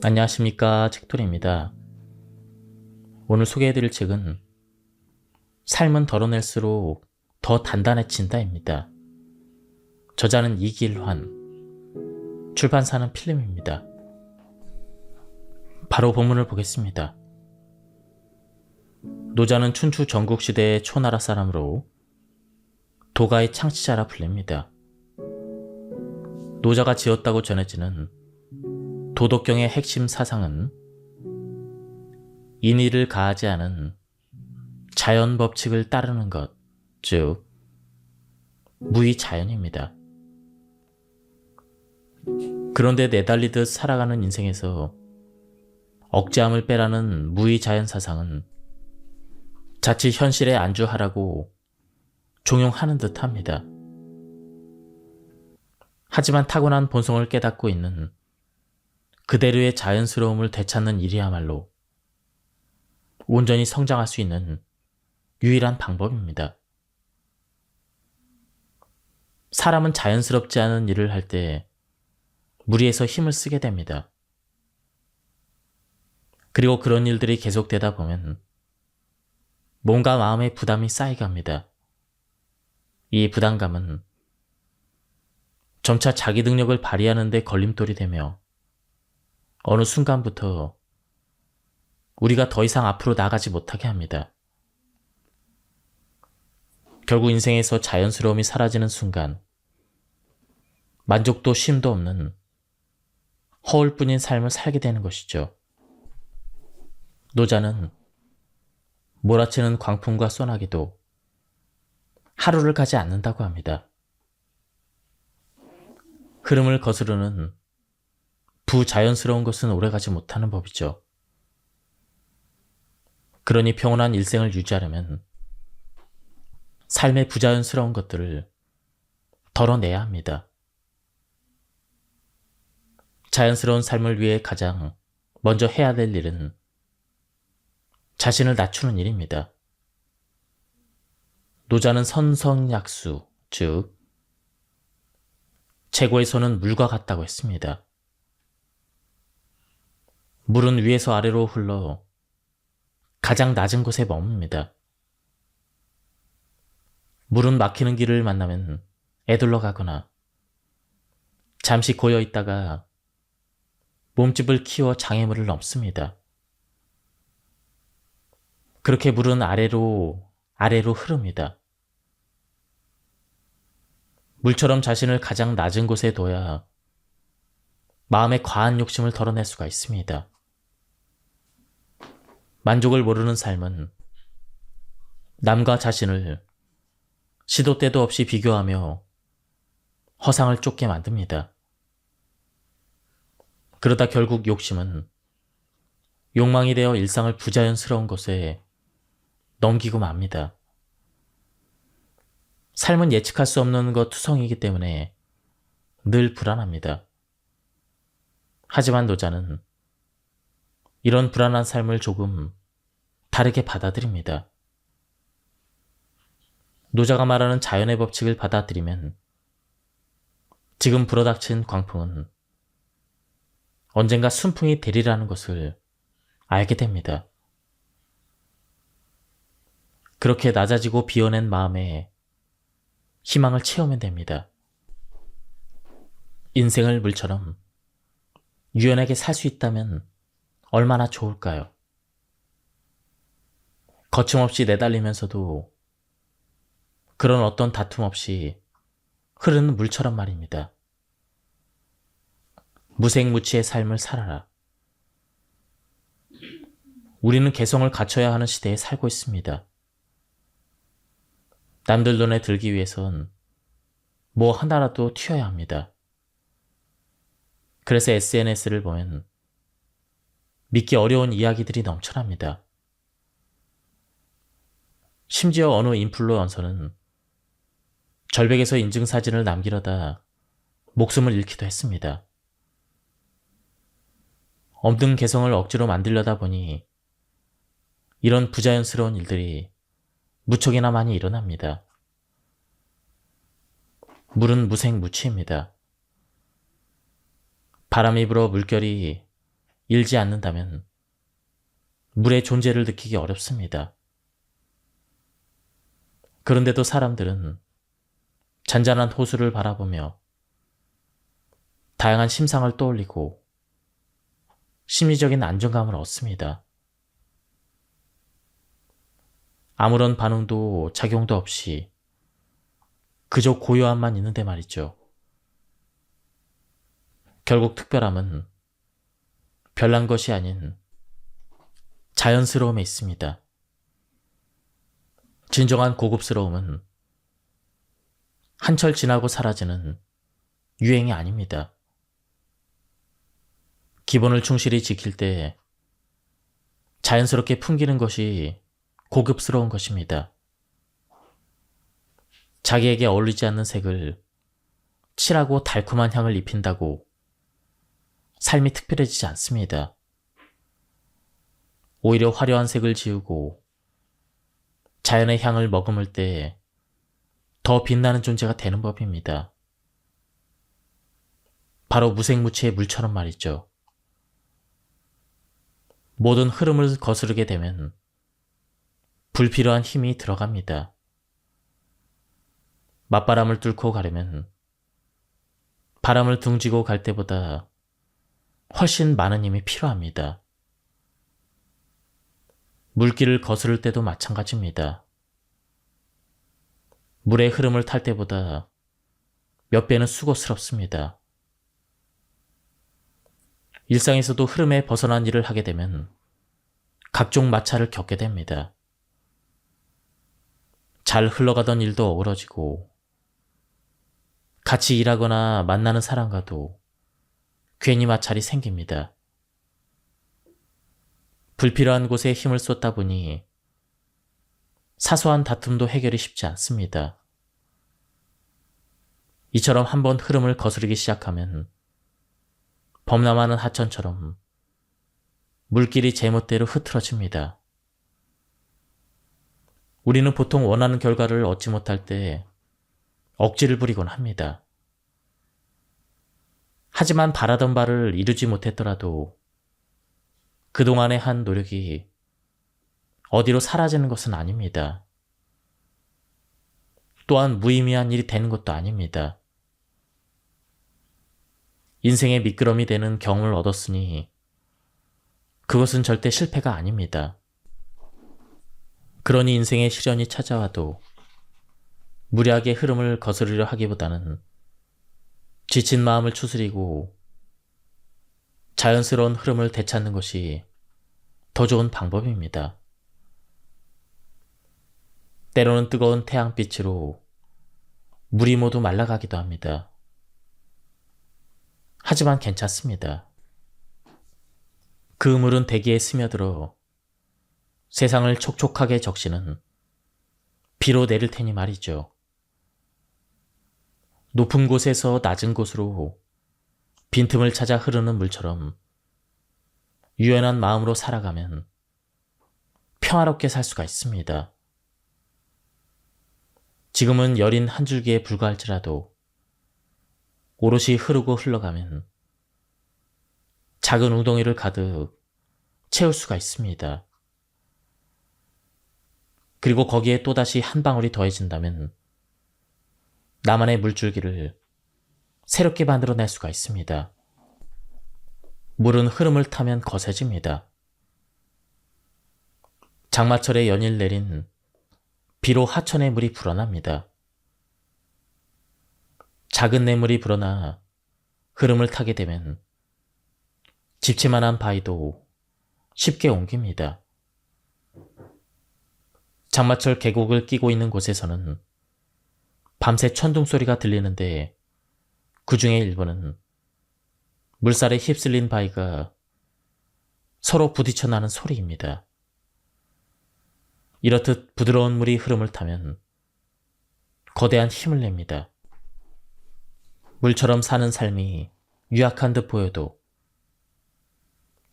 안녕하십니까, 책돌이입니다. 오늘 소개해드릴 책은 삶은 덜어낼수록 더 단단해진다입니다. 저자는 이길환, 출판사는 필름입니다. 바로 본문을 보겠습니다. 노자는 춘추 전국시대의 초나라 사람으로 도가의 창시자라 불립니다. 노자가 지었다고 전해지는 도덕경의 핵심 사상은 인의를 가하지 않은 자연 법칙을 따르는 것, 즉 무의자연입니다. 그런데 내달리듯 살아가는 인생에서 억제함을 빼라는 무의자연 사상은 자칫 현실에 안주하라고 종용하는 듯 합니다. 하지만 타고난 본성을 깨닫고 있는 그대로의 자연스러움을 되찾는 일이야말로 온전히 성장할 수 있는 유일한 방법입니다. 사람은 자연스럽지 않은 일을 할 때 무리해서 힘을 쓰게 됩니다. 그리고 그런 일들이 계속되다 보면 뭔가 마음에 부담이 쌓여갑니다. 이 부담감은 점차 자기 능력을 발휘하는 데 걸림돌이 되며 어느 순간부터 우리가 더 이상 앞으로 나가지 못하게 합니다. 결국 인생에서 자연스러움이 사라지는 순간 만족도 쉼도 없는 허울뿐인 삶을 살게 되는 것이죠. 노자는 몰아치는 광풍과 소나기도 하루를 가지 않는다고 합니다. 흐름을 거스르는 부자연스러운 것은 오래가지 못하는 법이죠. 그러니 평온한 일생을 유지하려면 삶의 부자연스러운 것들을 덜어내야 합니다. 자연스러운 삶을 위해 가장 먼저 해야 될 일은 자신을 낮추는 일입니다. 노자는 선성약수, 즉 최고의 손은 물과 같다고 했습니다. 물은 위에서 아래로 흘러 가장 낮은 곳에 머뭅니다. 물은 막히는 길을 만나면 애둘러 가거나 잠시 고여 있다가 몸집을 키워 장애물을 넘습니다. 그렇게 물은 아래로 흐릅니다. 물처럼 자신을 가장 낮은 곳에 둬야 마음의 과한 욕심을 덜어낼 수가 있습니다. 만족을 모르는 삶은 남과 자신을 시도 때도 없이 비교하며 허상을 쫓게 만듭니다. 그러다 결국 욕심은 욕망이 되어 일상을 부자연스러운 곳에 넘기고 맙니다. 삶은 예측할 수 없는 것 투성이기 때문에 늘 불안합니다. 하지만 노자는 이런 불안한 삶을 조금 다르게 받아들입니다. 노자가 말하는 자연의 법칙을 받아들이면 지금 불어닥친 광풍은 언젠가 순풍이 되리라는 것을 알게 됩니다. 그렇게 낮아지고 비워낸 마음에 희망을 채우면 됩니다. 인생을 물처럼 유연하게 살 수 있다면 얼마나 좋을까요? 거침없이 내달리면서도 그런 어떤 다툼 없이 흐르는 물처럼 말입니다. 무색무취의 삶을 살아라. 우리는 개성을 갖춰야 하는 시대에 살고 있습니다. 남들 눈에 들기 위해선 뭐 하나라도 튀어야 합니다. 그래서 SNS를 보면 믿기 어려운 이야기들이 넘쳐납니다. 심지어 어느 인플루언서는 절벽에서 인증사진을 남기려다 목숨을 잃기도 했습니다. 없는 개성을 억지로 만들려다 보니 이런 부자연스러운 일들이 무척이나 많이 일어납니다. 물은 무색무취입니다. 바람이 불어 물결이 잃지 않는다면 물의 존재를 느끼기 어렵습니다. 그런데도 사람들은 잔잔한 호수를 바라보며 다양한 심상을 떠올리고 심리적인 안정감을 얻습니다. 아무런 반응도 작용도 없이 그저 고요함만 있는데 말이죠. 결국 특별함은 별난 것이 아닌 자연스러움에 있습니다. 진정한 고급스러움은 한철 지나고 사라지는 유행이 아닙니다. 기본을 충실히 지킬 때 자연스럽게 풍기는 것이 고급스러운 것입니다. 자기에게 어울리지 않는 색을 칠하고 달콤한 향을 입힌다고 삶이 특별해지지 않습니다. 오히려 화려한 색을 지우고 자연의 향을 머금을 때 더 빛나는 존재가 되는 법입니다. 바로 무색무취의 물처럼 말이죠. 모든 흐름을 거스르게 되면 불필요한 힘이 들어갑니다. 맞바람을 뚫고 가려면 바람을 둥지고 갈 때보다 훨씬 많은 힘이 필요합니다. 물길을 거스를 때도 마찬가지입니다. 물의 흐름을 탈 때보다 몇 배는 수고스럽습니다. 일상에서도 흐름에 벗어난 일을 하게 되면 각종 마찰을 겪게 됩니다. 잘 흘러가던 일도 어우러지고 같이 일하거나 만나는 사람과도 괜히 마찰이 생깁니다. 불필요한 곳에 힘을 쏟다 보니 사소한 다툼도 해결이 쉽지 않습니다. 이처럼 한번 흐름을 거스르기 시작하면 범람하는 하천처럼 물길이 제멋대로 흐트러집니다. 우리는 보통 원하는 결과를 얻지 못할 때 억지를 부리곤 합니다. 하지만 바라던 바를 이루지 못했더라도 그동안의 한 노력이 어디로 사라지는 것은 아닙니다. 또한 무의미한 일이 되는 것도 아닙니다. 인생의 미끄럼이 되는 경험을 얻었으니 그것은 절대 실패가 아닙니다. 그러니 인생의 시련이 찾아와도 무리하게 흐름을 거스르려 하기보다는 지친 마음을 추스리고 자연스러운 흐름을 되찾는 것이 더 좋은 방법입니다. 때로는 뜨거운 태양빛으로 물이 모두 말라가기도 합니다. 하지만 괜찮습니다. 그 물은 대기에 스며들어 세상을 촉촉하게 적시는 비로 내릴 테니 말이죠. 높은 곳에서 낮은 곳으로 빈틈을 찾아 흐르는 물처럼 유연한 마음으로 살아가면 평화롭게 살 수가 있습니다. 지금은 여린 한 줄기에 불과할지라도 오롯이 흐르고 흘러가면 작은 웅덩이를 가득 채울 수가 있습니다. 그리고 거기에 또다시 한 방울이 더해진다면 나만의 물줄기를 새롭게 만들어낼 수가 있습니다. 물은 흐름을 타면 거세집니다. 장마철에 연일 내린 비로 하천의 물이 불어납니다. 작은 냇물이 불어나 흐름을 타게 되면 집채만한 바위도 쉽게 옮깁니다. 장마철 계곡을 끼고 있는 곳에서는 밤새 천둥 소리가 들리는데 그 중에 일부는 물살에 휩쓸린 바위가 서로 부딪혀 나는 소리입니다. 이렇듯 부드러운 물이 흐름을 타면 거대한 힘을 냅니다. 물처럼 사는 삶이 유약한 듯 보여도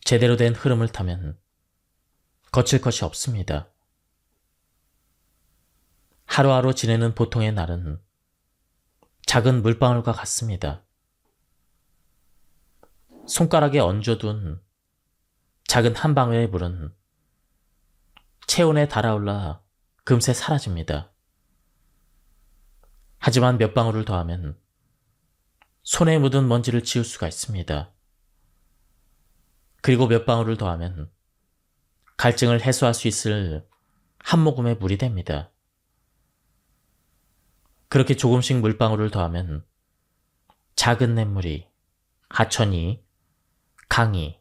제대로 된 흐름을 타면 거칠 것이 없습니다. 하루하루 지내는 보통의 날은 작은 물방울과 같습니다. 손가락에 얹어둔 작은 한 방울의 물은 체온에 달아올라 금세 사라집니다. 하지만 몇 방울을 더하면 손에 묻은 먼지를 지울 수가 있습니다. 그리고 몇 방울을 더하면 갈증을 해소할 수 있을 한 모금의 물이 됩니다. 그렇게 조금씩 물방울을 더하면 작은 냇물이, 하천이, 강이,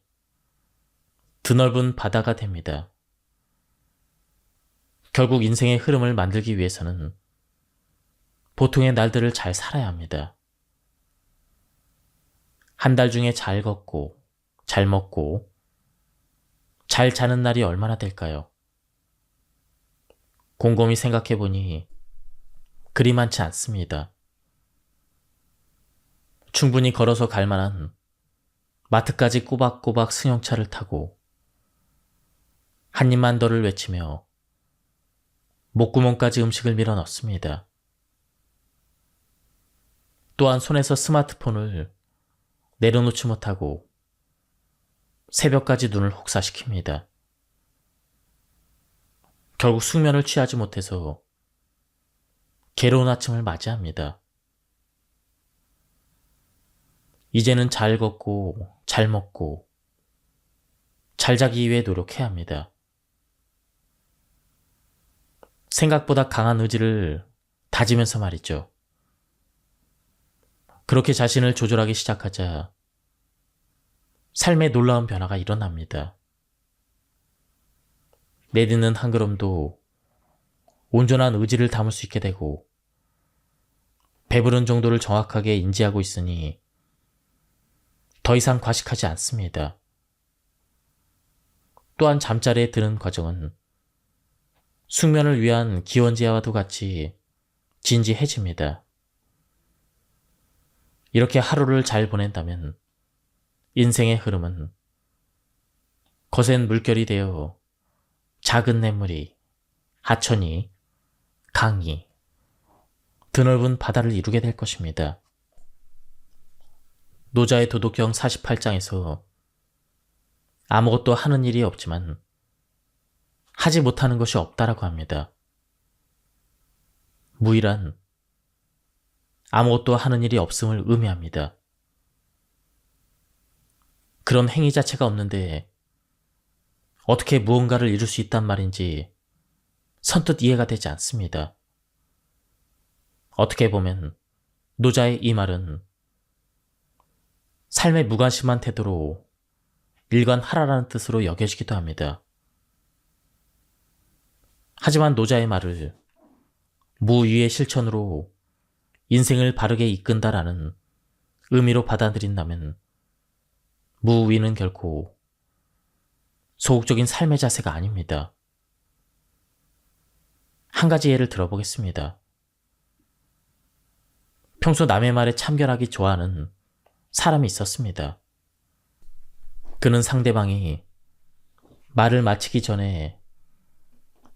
드넓은 바다가 됩니다. 결국 인생의 흐름을 만들기 위해서는 보통의 날들을 잘 살아야 합니다. 한 달 중에 잘 걷고, 잘 먹고, 잘 자는 날이 얼마나 될까요? 곰곰이 생각해보니 그리 많지 않습니다. 충분히 걸어서 갈 만한 마트까지 꼬박꼬박 승용차를 타고 한 입만 더를 외치며 목구멍까지 음식을 밀어 넣습니다. 또한 손에서 스마트폰을 내려놓지 못하고 새벽까지 눈을 혹사시킵니다. 결국 숙면을 취하지 못해서 괴로운 아침을 맞이합니다. 이제는 잘 걷고 잘 먹고 잘 자기 위해 노력해야 합니다. 생각보다 강한 의지를 다지면서 말이죠. 그렇게 자신을 조절하기 시작하자 삶에 놀라운 변화가 일어납니다. 내딛는 한 걸음도 온전한 의지를 담을 수 있게 되고 배부른 정도를 정확하게 인지하고 있으니 더 이상 과식하지 않습니다. 또한 잠자리에 드는 과정은 숙면을 위한 기원제와도 같이 진지해집니다. 이렇게 하루를 잘 보낸다면 인생의 흐름은 거센 물결이 되어 작은 냇물이, 하천이, 강이, 드넓은 바다를 이루게 될 것입니다. 노자의 도덕경 48장에서 아무것도 하는 일이 없지만 하지 못하는 것이 없다라고 합니다. 무이란 아무것도 하는 일이 없음을 의미합니다. 그런 행위 자체가 없는데 어떻게 무언가를 이룰 수 있단 말인지 선뜻 이해가 되지 않습니다. 어떻게 보면 노자의 이 말은 삶의 무관심한 태도로 일관하라라는 뜻으로 여겨지기도 합니다. 하지만 노자의 말을 무위의 실천으로 인생을 바르게 이끈다라는 의미로 받아들인다면 무위는 결코 소극적인 삶의 자세가 아닙니다. 한 가지 예를 들어보겠습니다. 평소 남의 말에 참견하기 좋아하는 사람이 있었습니다. 그는 상대방이 말을 마치기 전에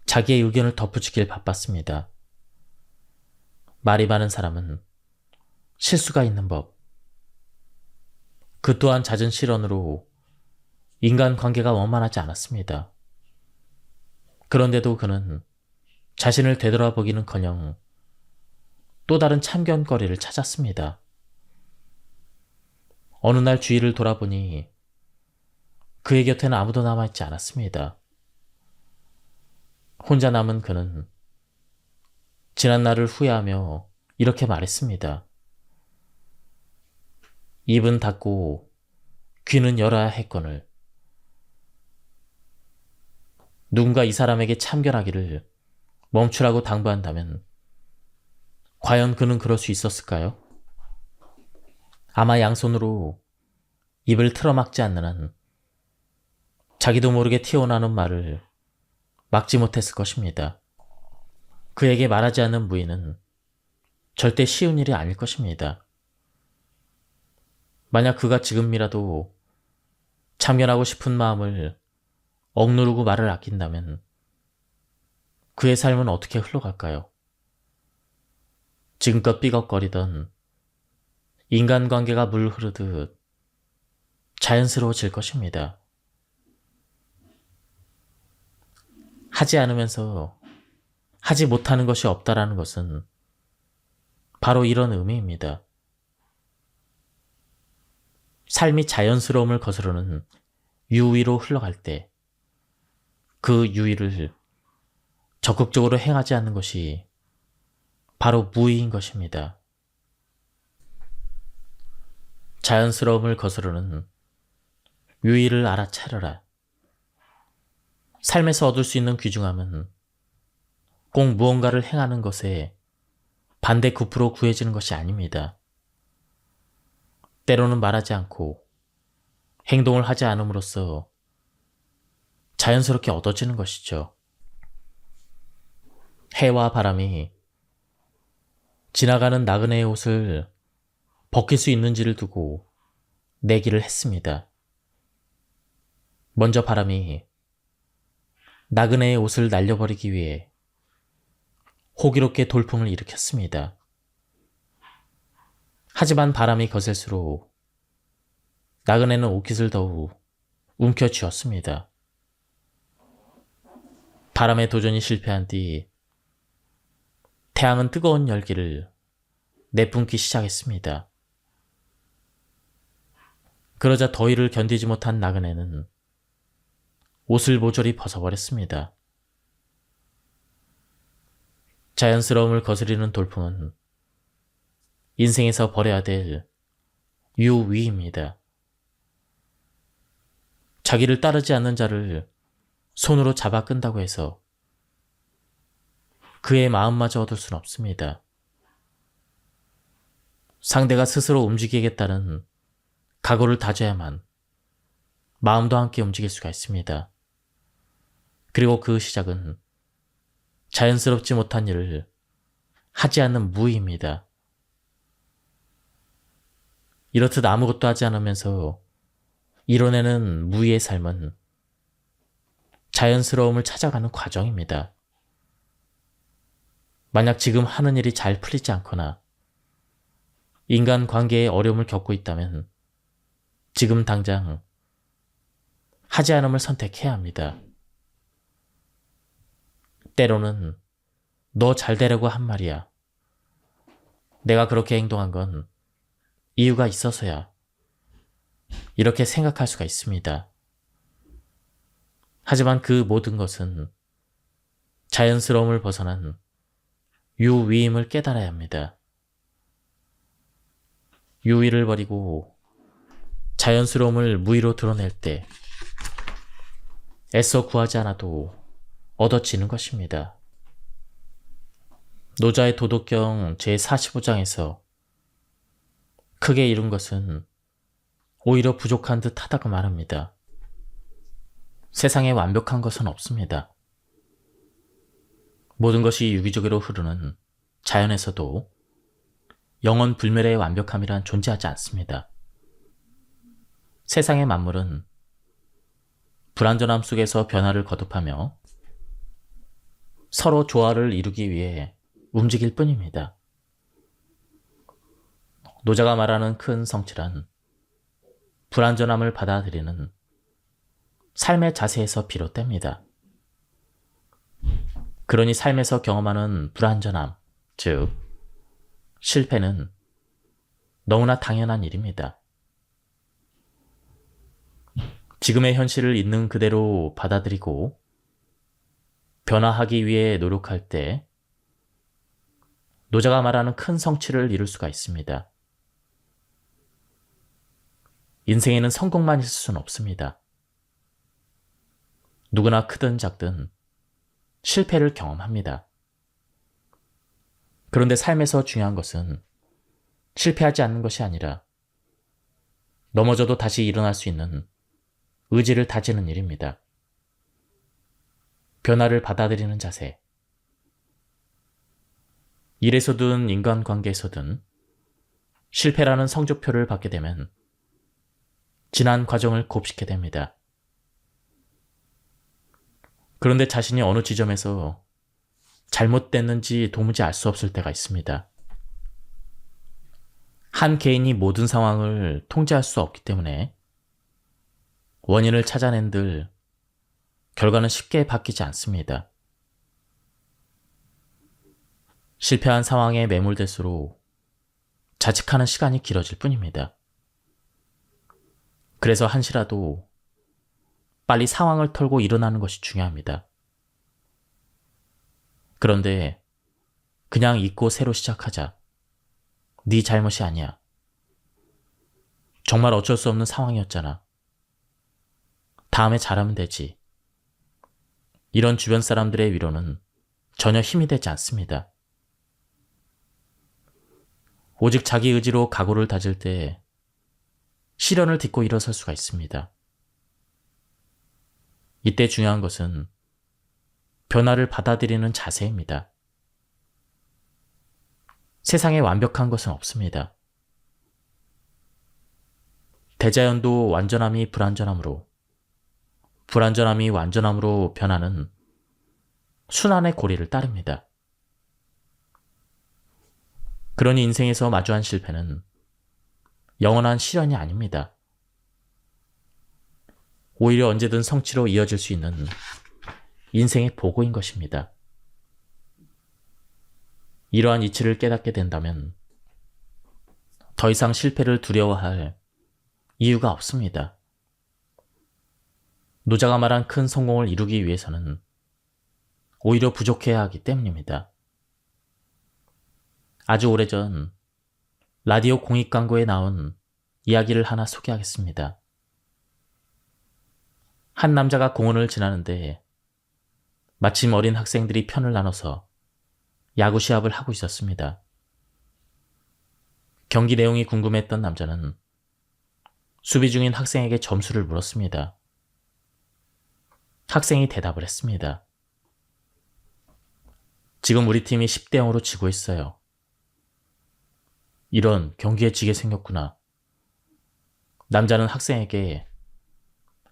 자기의 의견을 덧붙이길 바빴습니다. 말이 많은 사람은 실수가 있는 법. 그 또한 잦은 실언으로 인간관계가 원만하지 않았습니다. 그런데도 그는 자신을 되돌아보기는커녕 또 다른 참견거리를 찾았습니다. 어느 날 주위를 돌아보니 그의 곁에는 아무도 남아있지 않았습니다. 혼자 남은 그는 지난 날을 후회하며 이렇게 말했습니다. 입은 닫고 귀는 열어야 했거늘. 누군가 이 사람에게 참견하기를 멈추라고 당부한다면 과연 그는 그럴 수 있었을까요? 아마 양손으로 입을 틀어막지 않는 한 자기도 모르게 튀어나오는 말을 막지 못했을 것입니다. 그에게 말하지 않는 무의는 절대 쉬운 일이 아닐 것입니다. 만약 그가 지금이라도 참견하고 싶은 마음을 억누르고 말을 아낀다면 그의 삶은 어떻게 흘러갈까요? 지금껏 삐걱거리던 인간관계가 물 흐르듯 자연스러워질 것입니다. 하지 않으면서 하지 못하는 것이 없다라는 것은 바로 이런 의미입니다. 삶이 자연스러움을 거스르는 유의로 흘러갈 때 그 유의를 적극적으로 행하지 않는 것이 바로 무의인 것입니다. 자연스러움을 거스르는 유의를 알아차려라. 삶에서 얻을 수 있는 귀중함은 꼭 무언가를 행하는 것에 반대 급부로 구해지는 것이 아닙니다. 때로는 말하지 않고 행동을 하지 않음으로써 자연스럽게 얻어지는 것이죠. 해와 바람이 지나가는 나그네의 옷을 벗길 수 있는지를 두고 내기를 했습니다. 먼저 바람이 나그네의 옷을 날려버리기 위해 호기롭게 돌풍을 일으켰습니다. 하지만 바람이 거셀수록 나그네는 옷깃을 더욱 움켜쥐었습니다. 바람의 도전이 실패한 뒤 태양은 뜨거운 열기를 내뿜기 시작했습니다. 그러자 더위를 견디지 못한 나그네는 옷을 모조리 벗어버렸습니다. 자연스러움을 거스리는 돌풍은 인생에서 버려야 될 유위입니다. 자기를 따르지 않는 자를 손으로 잡아 끈다고 해서 그의 마음마저 얻을 수는 없습니다. 상대가 스스로 움직이겠다는 각오를 다져야만 마음도 함께 움직일 수가 있습니다. 그리고 그 시작은 자연스럽지 못한 일을 하지 않는 무의입니다. 이렇듯 아무것도 하지 않으면서 이뤄내는 무의의 삶은 자연스러움을 찾아가는 과정입니다. 만약 지금 하는 일이 잘 풀리지 않거나 인간 관계에 어려움을 겪고 있다면 지금 당장 하지 않음을 선택해야 합니다. 때로는 너 잘 되려고 한 말이야. 내가 그렇게 행동한 건 이유가 있어서야. 이렇게 생각할 수가 있습니다. 하지만 그 모든 것은 자연스러움을 벗어난 유위임을 깨달아야 합니다. 유위를 버리고 자연스러움을 무위로 드러낼 때 애써 구하지 않아도 얻어지는 것입니다. 노자의 도덕경 제45장에서 크게 이룬 것은 오히려 부족한 듯 하다고 말합니다. 세상에 완벽한 것은 없습니다. 모든 것이 유기적으로 흐르는 자연에서도 영원 불멸의 완벽함이란 존재하지 않습니다. 세상의 만물은 불완전함 속에서 변화를 거듭하며 서로 조화를 이루기 위해 움직일 뿐입니다. 노자가 말하는 큰 성취란 불완전함을 받아들이는 삶의 자세에서 비롯됩니다. 그러니 삶에서 경험하는 불완전함, 즉 실패는 너무나 당연한 일입니다. 지금의 현실을 있는 그대로 받아들이고 변화하기 위해 노력할 때 노자가 말하는 큰 성취를 이룰 수가 있습니다. 인생에는 성공만 있을 수는 없습니다. 누구나 크든 작든 실패를 경험합니다. 그런데 삶에서 중요한 것은 실패하지 않는 것이 아니라 넘어져도 다시 일어날 수 있는 의지를 다지는 일입니다. 변화를 받아들이는 자세. 일에서든 인간관계에서든 실패라는 성적표를 받게 되면 지난 과정을 곱씹게 됩니다. 그런데 자신이 어느 지점에서 잘못됐는지 도무지 알 수 없을 때가 있습니다. 한 개인이 모든 상황을 통제할 수 없기 때문에 원인을 찾아낸들 결과는 쉽게 바뀌지 않습니다. 실패한 상황에 매몰될수록 자책하는 시간이 길어질 뿐입니다. 그래서 한시라도 빨리 상황을 털고 일어나는 것이 중요합니다. 그런데 그냥 잊고 새로 시작하자. 네 잘못이 아니야. 정말 어쩔 수 없는 상황이었잖아. 다음에 잘하면 되지. 이런 주변 사람들의 위로는 전혀 힘이 되지 않습니다. 오직 자기 의지로 각오를 다질 때 시련을 딛고 일어설 수가 있습니다. 이때 중요한 것은 변화를 받아들이는 자세입니다. 세상에 완벽한 것은 없습니다. 대자연도 완전함이 불완전함으로, 불완전함이 완전함으로 변하는 순환의 고리를 따릅니다. 그러니 인생에서 마주한 실패는 영원한 시련이 아닙니다. 오히려 언제든 성취로 이어질 수 있는 인생의 보고인 것입니다. 이러한 이치를 깨닫게 된다면 더 이상 실패를 두려워할 이유가 없습니다. 노자가 말한 큰 성공을 이루기 위해서는 오히려 부족해야 하기 때문입니다. 아주 오래전 라디오 공익 광고에 나온 이야기를 하나 소개하겠습니다. 한 남자가 공원을 지나는데 마침 어린 학생들이 편을 나눠서 야구 시합을 하고 있었습니다. 경기 내용이 궁금했던 남자는 수비 중인 학생에게 점수를 물었습니다. 학생이 대답을 했습니다. 지금 우리 팀이 10대 0으로 지고 있어요. 이런, 경기에 지게 생겼구나. 남자는 학생에게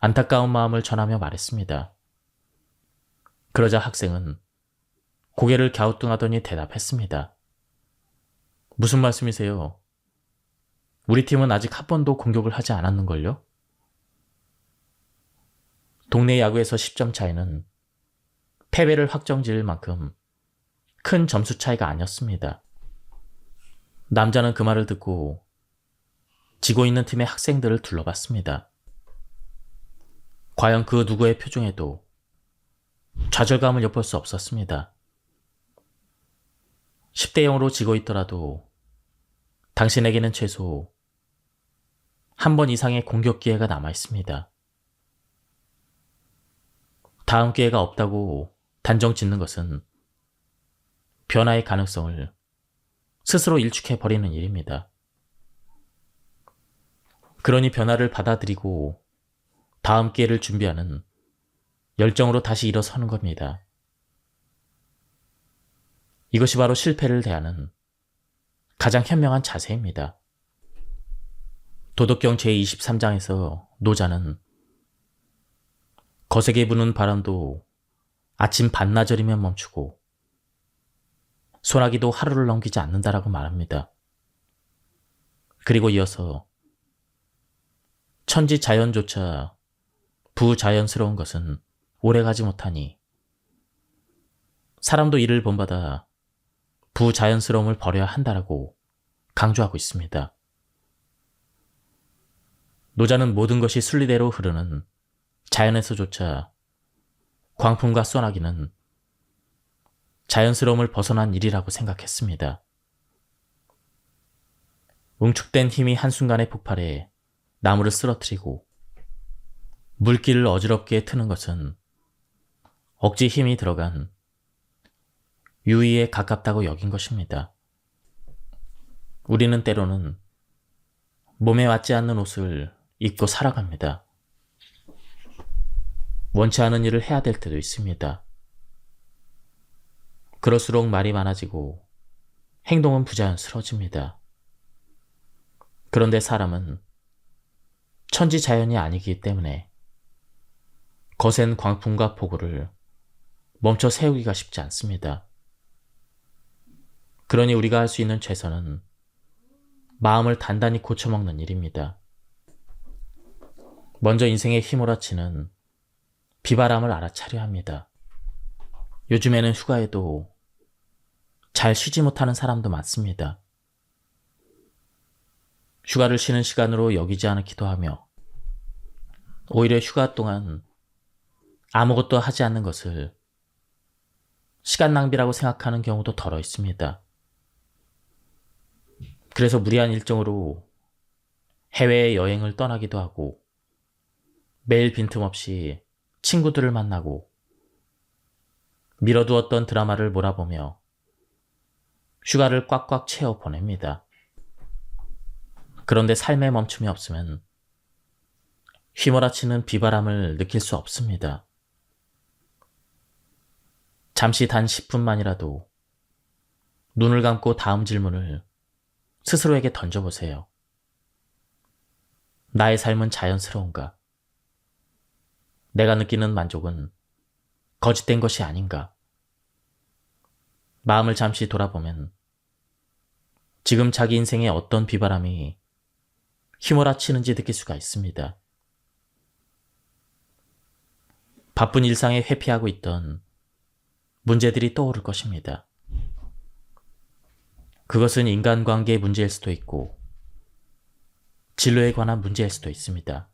안타까운 마음을 전하며 말했습니다. 그러자 학생은 고개를 갸우뚱하더니 대답했습니다. 무슨 말씀이세요? 우리 팀은 아직 한 번도 공격을 하지 않았는걸요? 동네 야구에서 10점 차이는 패배를 확정지을 만큼 큰 점수 차이가 아니었습니다. 남자는 그 말을 듣고 지고 있는 팀의 학생들을 둘러봤습니다. 과연 그 누구의 표정에도 좌절감을 엿볼 수 없었습니다. 10대 0으로 지고 있더라도 당신에게는 최소 한 번 이상의 공격 기회가 남아 있습니다. 다음 기회가 없다고 단정 짓는 것은 변화의 가능성을 스스로 일축해버리는 일입니다. 그러니 변화를 받아들이고 다음 기회를 준비하는 열정으로 다시 일어서는 겁니다. 이것이 바로 실패를 대하는 가장 현명한 자세입니다. 도덕경 제23장에서 노자는 거세게 부는 바람도 아침 반나절이면 멈추고 소나기도 하루를 넘기지 않는다라고 말합니다. 그리고 이어서 천지자연조차 부자연스러운 것은 오래가지 못하니 사람도 이를 본받아 부자연스러움을 버려야 한다라고 강조하고 있습니다. 노자는 모든 것이 순리대로 흐르는 자연에서조차 광풍과 소나기는 자연스러움을 벗어난 일이라고 생각했습니다. 응축된 힘이 한순간에 폭발해 나무를 쓰러뜨리고 물길을 어지럽게 트는 것은 억지 힘이 들어간 유의에 가깝다고 여긴 것입니다. 우리는 때로는 몸에 맞지 않는 옷을 입고 살아갑니다. 원치 않은 일을 해야 될 때도 있습니다. 그럴수록 말이 많아지고 행동은 부자연스러워집니다. 그런데 사람은 천지자연이 아니기 때문에 거센 광풍과 폭우를 멈춰 세우기가 쉽지 않습니다. 그러니 우리가 할 수 있는 최선은 마음을 단단히 고쳐먹는 일입니다. 먼저 인생에 휘몰아치는 비바람을 알아차려 합니다. 요즘에는 휴가에도 잘 쉬지 못하는 사람도 많습니다. 휴가를 쉬는 시간으로 여기지 않기도 하며 오히려 휴가 동안 아무것도 하지 않는 것을 시간 낭비라고 생각하는 경우도 덜어 있습니다. 그래서 무리한 일정으로 해외에 여행을 떠나기도 하고 매일 빈틈없이 친구들을 만나고 미뤄두었던 드라마를 몰아보며 휴가를 꽉꽉 채워 보냅니다. 그런데 삶에 멈춤이 없으면 휘몰아치는 비바람을 느낄 수 없습니다. 잠시 단 10분만이라도 눈을 감고 다음 질문을 스스로에게 던져보세요. 나의 삶은 자연스러운가? 내가 느끼는 만족은 거짓된 것이 아닌가? 마음을 잠시 돌아보면 지금 자기 인생에 어떤 비바람이 휘몰아치는지 느낄 수가 있습니다. 바쁜 일상에 회피하고 있던 문제들이 떠오를 것입니다. 그것은 인간관계의 문제일 수도 있고 진로에 관한 문제일 수도 있습니다.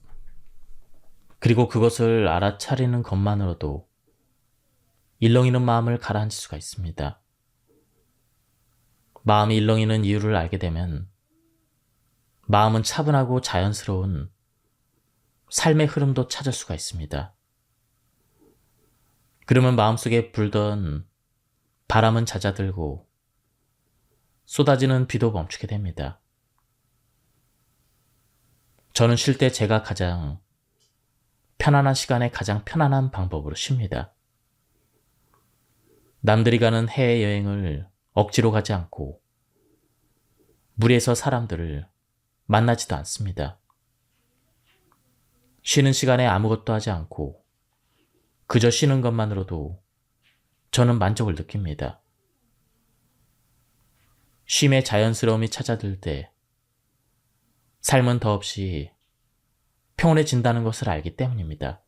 그리고 그것을 알아차리는 것만으로도 일렁이는 마음을 가라앉힐 수가 있습니다. 마음이 일렁이는 이유를 알게 되면 마음은 차분하고 자연스러운 삶의 흐름도 찾을 수가 있습니다. 그러면 마음속에 불던 바람은 잦아들고 쏟아지는 비도 멈추게 됩니다. 저는 쉴 때 제가 가장 편안한 시간에 가장 편안한 방법으로 쉽니다. 남들이 가는 해외여행을 억지로 가지 않고 무리해서 사람들을 만나지도 않습니다. 쉬는 시간에 아무것도 하지 않고 그저 쉬는 것만으로도 저는 만족을 느낍니다. 쉼의 자연스러움이 찾아들 때 삶은 더없이 평온해진다는 것을 알기 때문입니다.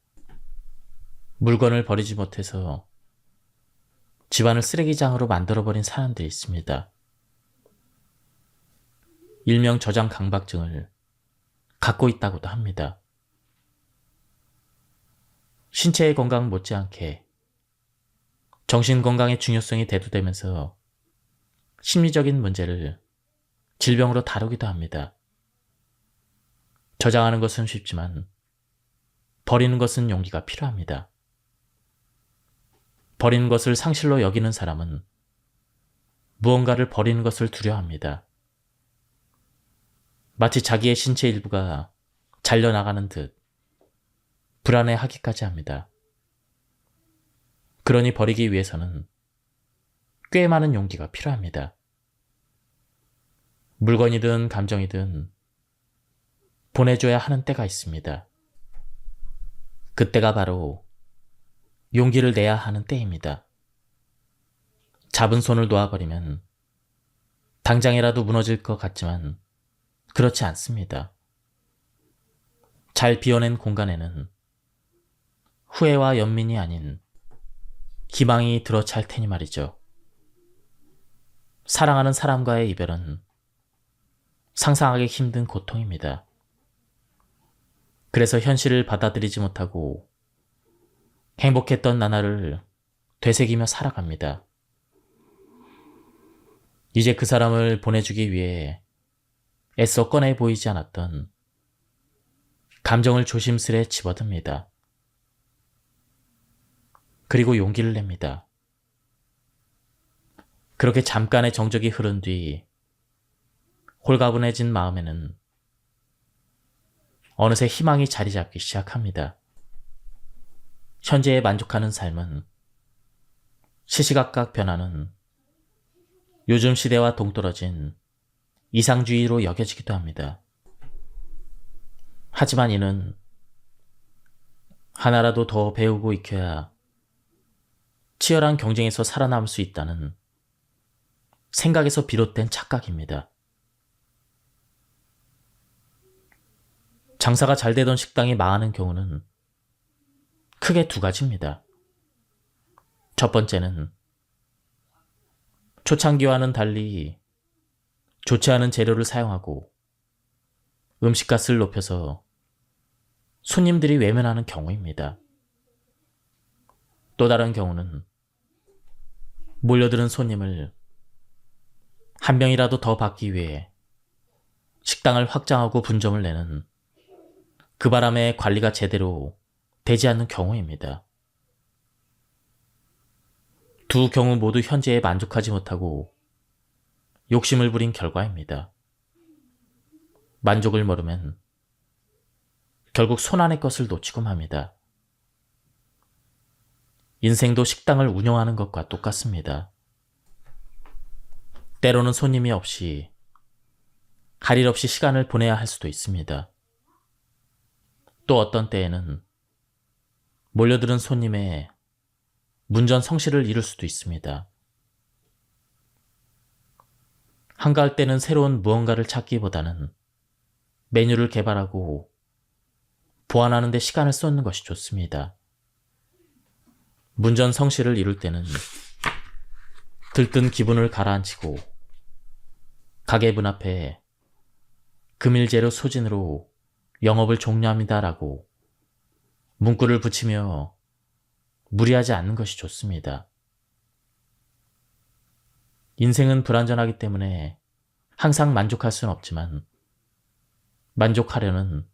물건을 버리지 못해서 집안을 쓰레기장으로 만들어버린 사람들이 있습니다. 일명 저장 강박증을 갖고 있다고도 합니다. 신체의 건강 못지않게 정신 건강의 중요성이 대두되면서 심리적인 문제를 질병으로 다루기도 합니다. 저장하는 것은 쉽지만 버리는 것은 용기가 필요합니다. 버리는 것을 상실로 여기는 사람은 무언가를 버리는 것을 두려워합니다. 마치 자기의 신체 일부가 잘려나가는 듯 불안해하기까지 합니다. 그러니 버리기 위해서는 꽤 많은 용기가 필요합니다. 물건이든 감정이든 보내줘야 하는 때가 있습니다. 그때가 바로 용기를 내야 하는 때입니다. 잡은 손을 놓아버리면 당장이라도 무너질 것 같지만 그렇지 않습니다. 잘 비워낸 공간에는 후회와 연민이 아닌 희망이 들어찰 테니 말이죠. 사랑하는 사람과의 이별은 상상하기 힘든 고통입니다. 그래서 현실을 받아들이지 못하고 행복했던 나날을 되새기며 살아갑니다. 이제 그 사람을 보내주기 위해 애써 꺼내 보이지 않았던 감정을 조심스레 집어듭니다. 그리고 용기를 냅니다. 그렇게 잠깐의 정적이 흐른 뒤 홀가분해진 마음에는 어느새 희망이 자리 잡기 시작합니다. 현재에 만족하는 삶은 시시각각 변하는 요즘 시대와 동떨어진 이상주의로 여겨지기도 합니다. 하지만 이는 하나라도 더 배우고 익혀야 치열한 경쟁에서 살아남을 수 있다는 생각에서 비롯된 착각입니다. 장사가 잘 되던 식당이 망하는 경우는 크게 두 가지입니다. 첫 번째는 초창기와는 달리 좋지 않은 재료를 사용하고 음식값을 높여서 손님들이 외면하는 경우입니다. 또 다른 경우는 몰려드는 손님을 한 명이라도 더 받기 위해 식당을 확장하고 분점을 내는 그 바람에 관리가 제대로 되지 않는 경우입니다. 두 경우 모두 현재에 만족하지 못하고 욕심을 부린 결과입니다. 만족을 모르면 결국 손안의 것을 놓치고 맙니다. 인생도 식당을 운영하는 것과 똑같습니다. 때로는 손님이 없이 할 일 없이 시간을 보내야 할 수도 있습니다. 또 어떤 때에는 몰려드는 손님의 문전성시를 이룰 수도 있습니다. 한가할 때는 새로운 무언가를 찾기보다는 메뉴를 개발하고 보완하는 데 시간을 쏟는 것이 좋습니다. 문전성시를 이룰 때는 들뜬 기분을 가라앉히고 가게 문 앞에 금일재료 소진으로 영업을 종료합니다라고 문구를 붙이며 무리하지 않는 것이 좋습니다. 인생은 불완전하기 때문에 항상 만족할 수는 없지만 만족하려는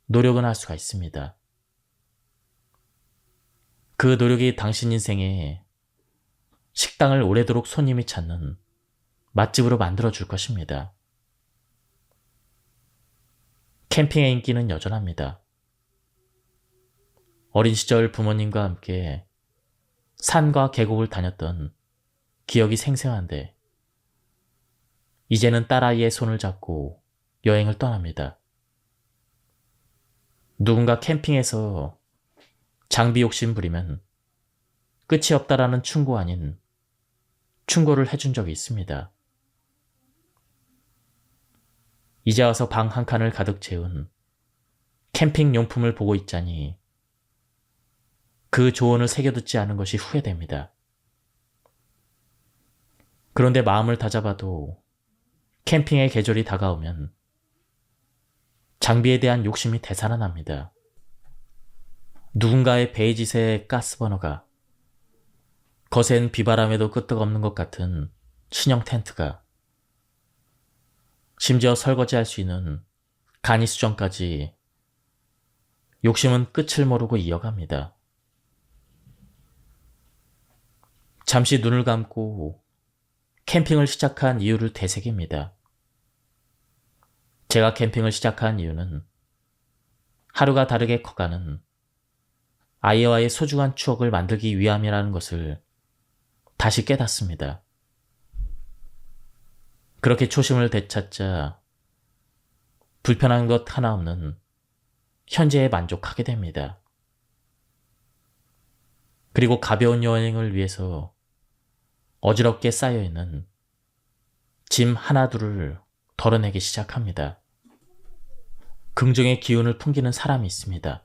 노력은 할 수가 있습니다. 그 노력이 당신 인생에 식당을 오래도록 손님이 찾는 맛집으로 만들어줄 것입니다. 캠핑의 인기는 여전합니다. 어린 시절 부모님과 함께 산과 계곡을 다녔던 기억이 생생한데 이제는 딸아이의 손을 잡고 여행을 떠납니다. 누군가 캠핑에서 장비 욕심 부리면 끝이 없다라는 충고 아닌 충고를 해준 적이 있습니다. 이제 와서 방 한 칸을 가득 채운 캠핑 용품을 보고 있자니 그 조언을 새겨듣지 않은 것이 후회됩니다. 그런데 마음을 다잡아도 캠핑의 계절이 다가오면 장비에 대한 욕심이 되살아납니다. 누군가의 베이지색 가스버너가, 거센 비바람에도 끄떡없는 것 같은 신형 텐트가, 심지어 설거지할 수 있는 간이 수정까지 욕심은 끝을 모르고 이어갑니다. 잠시 눈을 감고 캠핑을 시작한 이유를 되새깁니다. 제가 캠핑을 시작한 이유는 하루가 다르게 커가는 아이와의 소중한 추억을 만들기 위함이라는 것을 다시 깨닫습니다. 그렇게 초심을 되찾자 불편한 것 하나 없는 현재에 만족하게 됩니다. 그리고 가벼운 여행을 위해서 어지럽게 쌓여있는 짐 하나 둘을 덜어내기 시작합니다. 긍정의 기운을 풍기는 사람이 있습니다.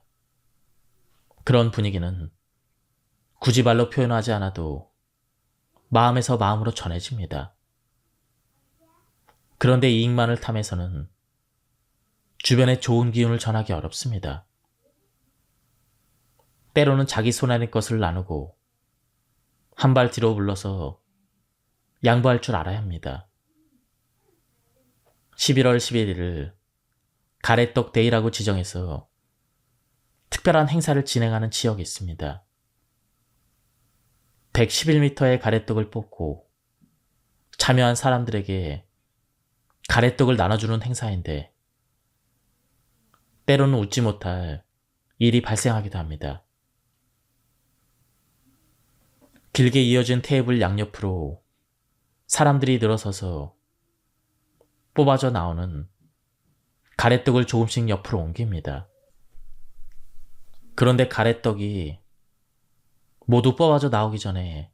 그런 분위기는 굳이 말로 표현하지 않아도 마음에서 마음으로 전해집니다. 그런데 이익만을 탐해서는 주변에 좋은 기운을 전하기 어렵습니다. 때로는 자기 손안의 것을 나누고 한 발 뒤로 물러서 양보할 줄 알아야 합니다. 11월 11일을 가래떡 데이라고 지정해서 특별한 행사를 진행하는 지역이 있습니다. 111m의 가래떡을 뽑고 참여한 사람들에게 가래떡을 나눠주는 행사인데 때로는 웃지 못할 일이 발생하기도 합니다. 길게 이어진 테이블 양옆으로 사람들이 늘어서서 뽑아져 나오는 가래떡을 조금씩 옆으로 옮깁니다. 그런데 가래떡이 모두 뽑아져 나오기 전에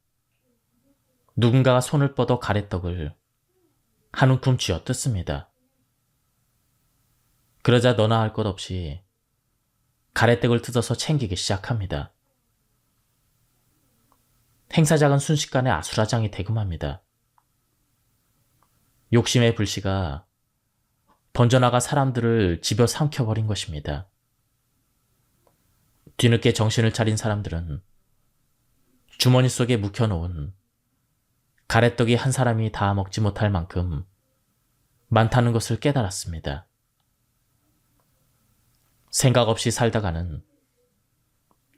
누군가가 손을 뻗어 가래떡을 한 움큼 쥐어뜯습니다. 그러자 너나 할 것 없이 가래떡을 뜯어서 챙기기 시작합니다. 행사장은 순식간에 아수라장이 대금합니다. 욕심의 불씨가 번져나가 사람들을 집어 삼켜버린 것입니다. 뒤늦게 정신을 차린 사람들은 주머니 속에 묵혀놓은 가래떡이 한 사람이 다 먹지 못할 만큼 많다는 것을 깨달았습니다. 생각 없이 살다가는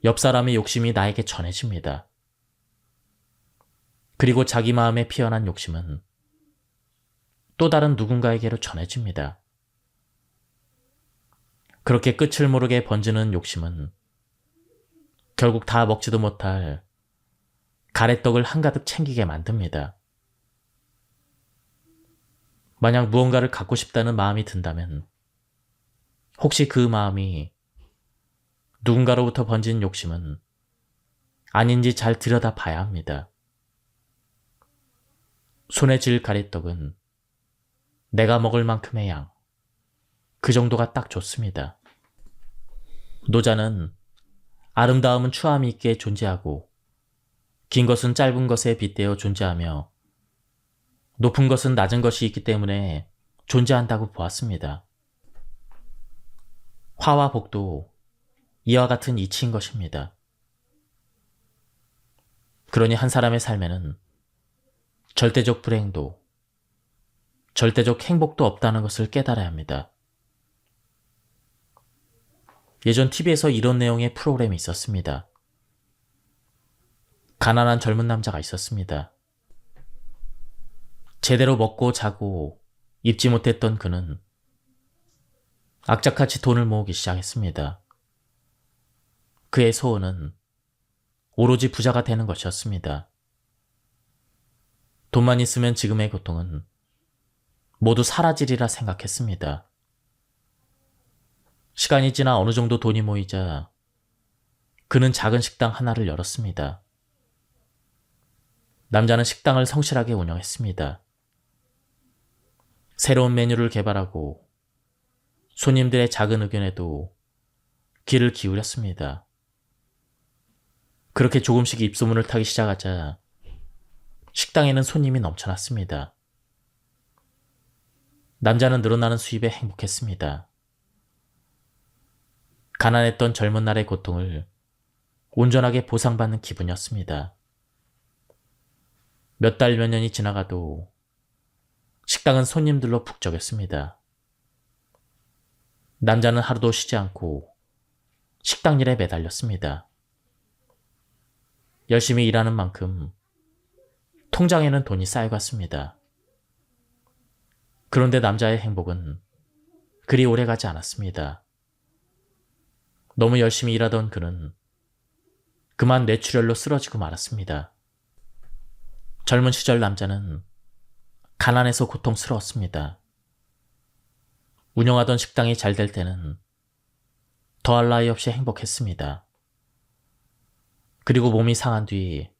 옆 사람의 욕심이 나에게 전해집니다. 그리고 자기 마음에 피어난 욕심은 또 다른 누군가에게로 전해집니다. 그렇게 끝을 모르게 번지는 욕심은 결국 다 먹지도 못할 가래떡을 한가득 챙기게 만듭니다. 만약 무언가를 갖고 싶다는 마음이 든다면 혹시 그 마음이 누군가로부터 번진 욕심은 아닌지 잘 들여다 봐야 합니다. 손에 쥘 가래떡은 내가 먹을 만큼의 양, 그 정도가 딱 좋습니다. 노자는 아름다움은 추함이 있게 존재하고 긴 것은 짧은 것에 빗대어 존재하며 높은 것은 낮은 것이 있기 때문에 존재한다고 보았습니다. 화와 복도 이와 같은 이치인 것입니다. 그러니 한 사람의 삶에는 절대적 불행도 절대적 행복도 없다는 것을 깨달아야 합니다. 예전 TV에서 이런 내용의 프로그램이 있었습니다. 가난한 젊은 남자가 있었습니다. 제대로 먹고 자고 입지 못했던 그는 악착같이 돈을 모으기 시작했습니다. 그의 소원은 오로지 부자가 되는 것이었습니다. 돈만 있으면 지금의 고통은 모두 사라지리라 생각했습니다. 시간이 지나 어느 정도 돈이 모이자 그는 작은 식당 하나를 열었습니다. 남자는 식당을 성실하게 운영했습니다. 새로운 메뉴를 개발하고 손님들의 작은 의견에도 귀를 기울였습니다. 그렇게 조금씩 입소문을 타기 시작하자 식당에는 손님이 넘쳐났습니다. 남자는 늘어나는 수입에 행복했습니다. 가난했던 젊은 날의 고통을 온전하게 보상받는 기분이었습니다. 몇 달 몇 년이 지나가도 식당은 손님들로 북적였습니다. 남자는 하루도 쉬지 않고 식당 일에 매달렸습니다. 열심히 일하는 만큼 통장에는 돈이 쌓여갔습니다. 그런데 남자의 행복은 그리 오래가지 않았습니다. 너무 열심히 일하던 그는 그만 뇌출혈로 쓰러지고 말았습니다. 젊은 시절 남자는 가난해서 고통스러웠습니다. 운영하던 식당이 잘 될 때는 더할 나위 없이 행복했습니다. 그리고 몸이 상한 뒤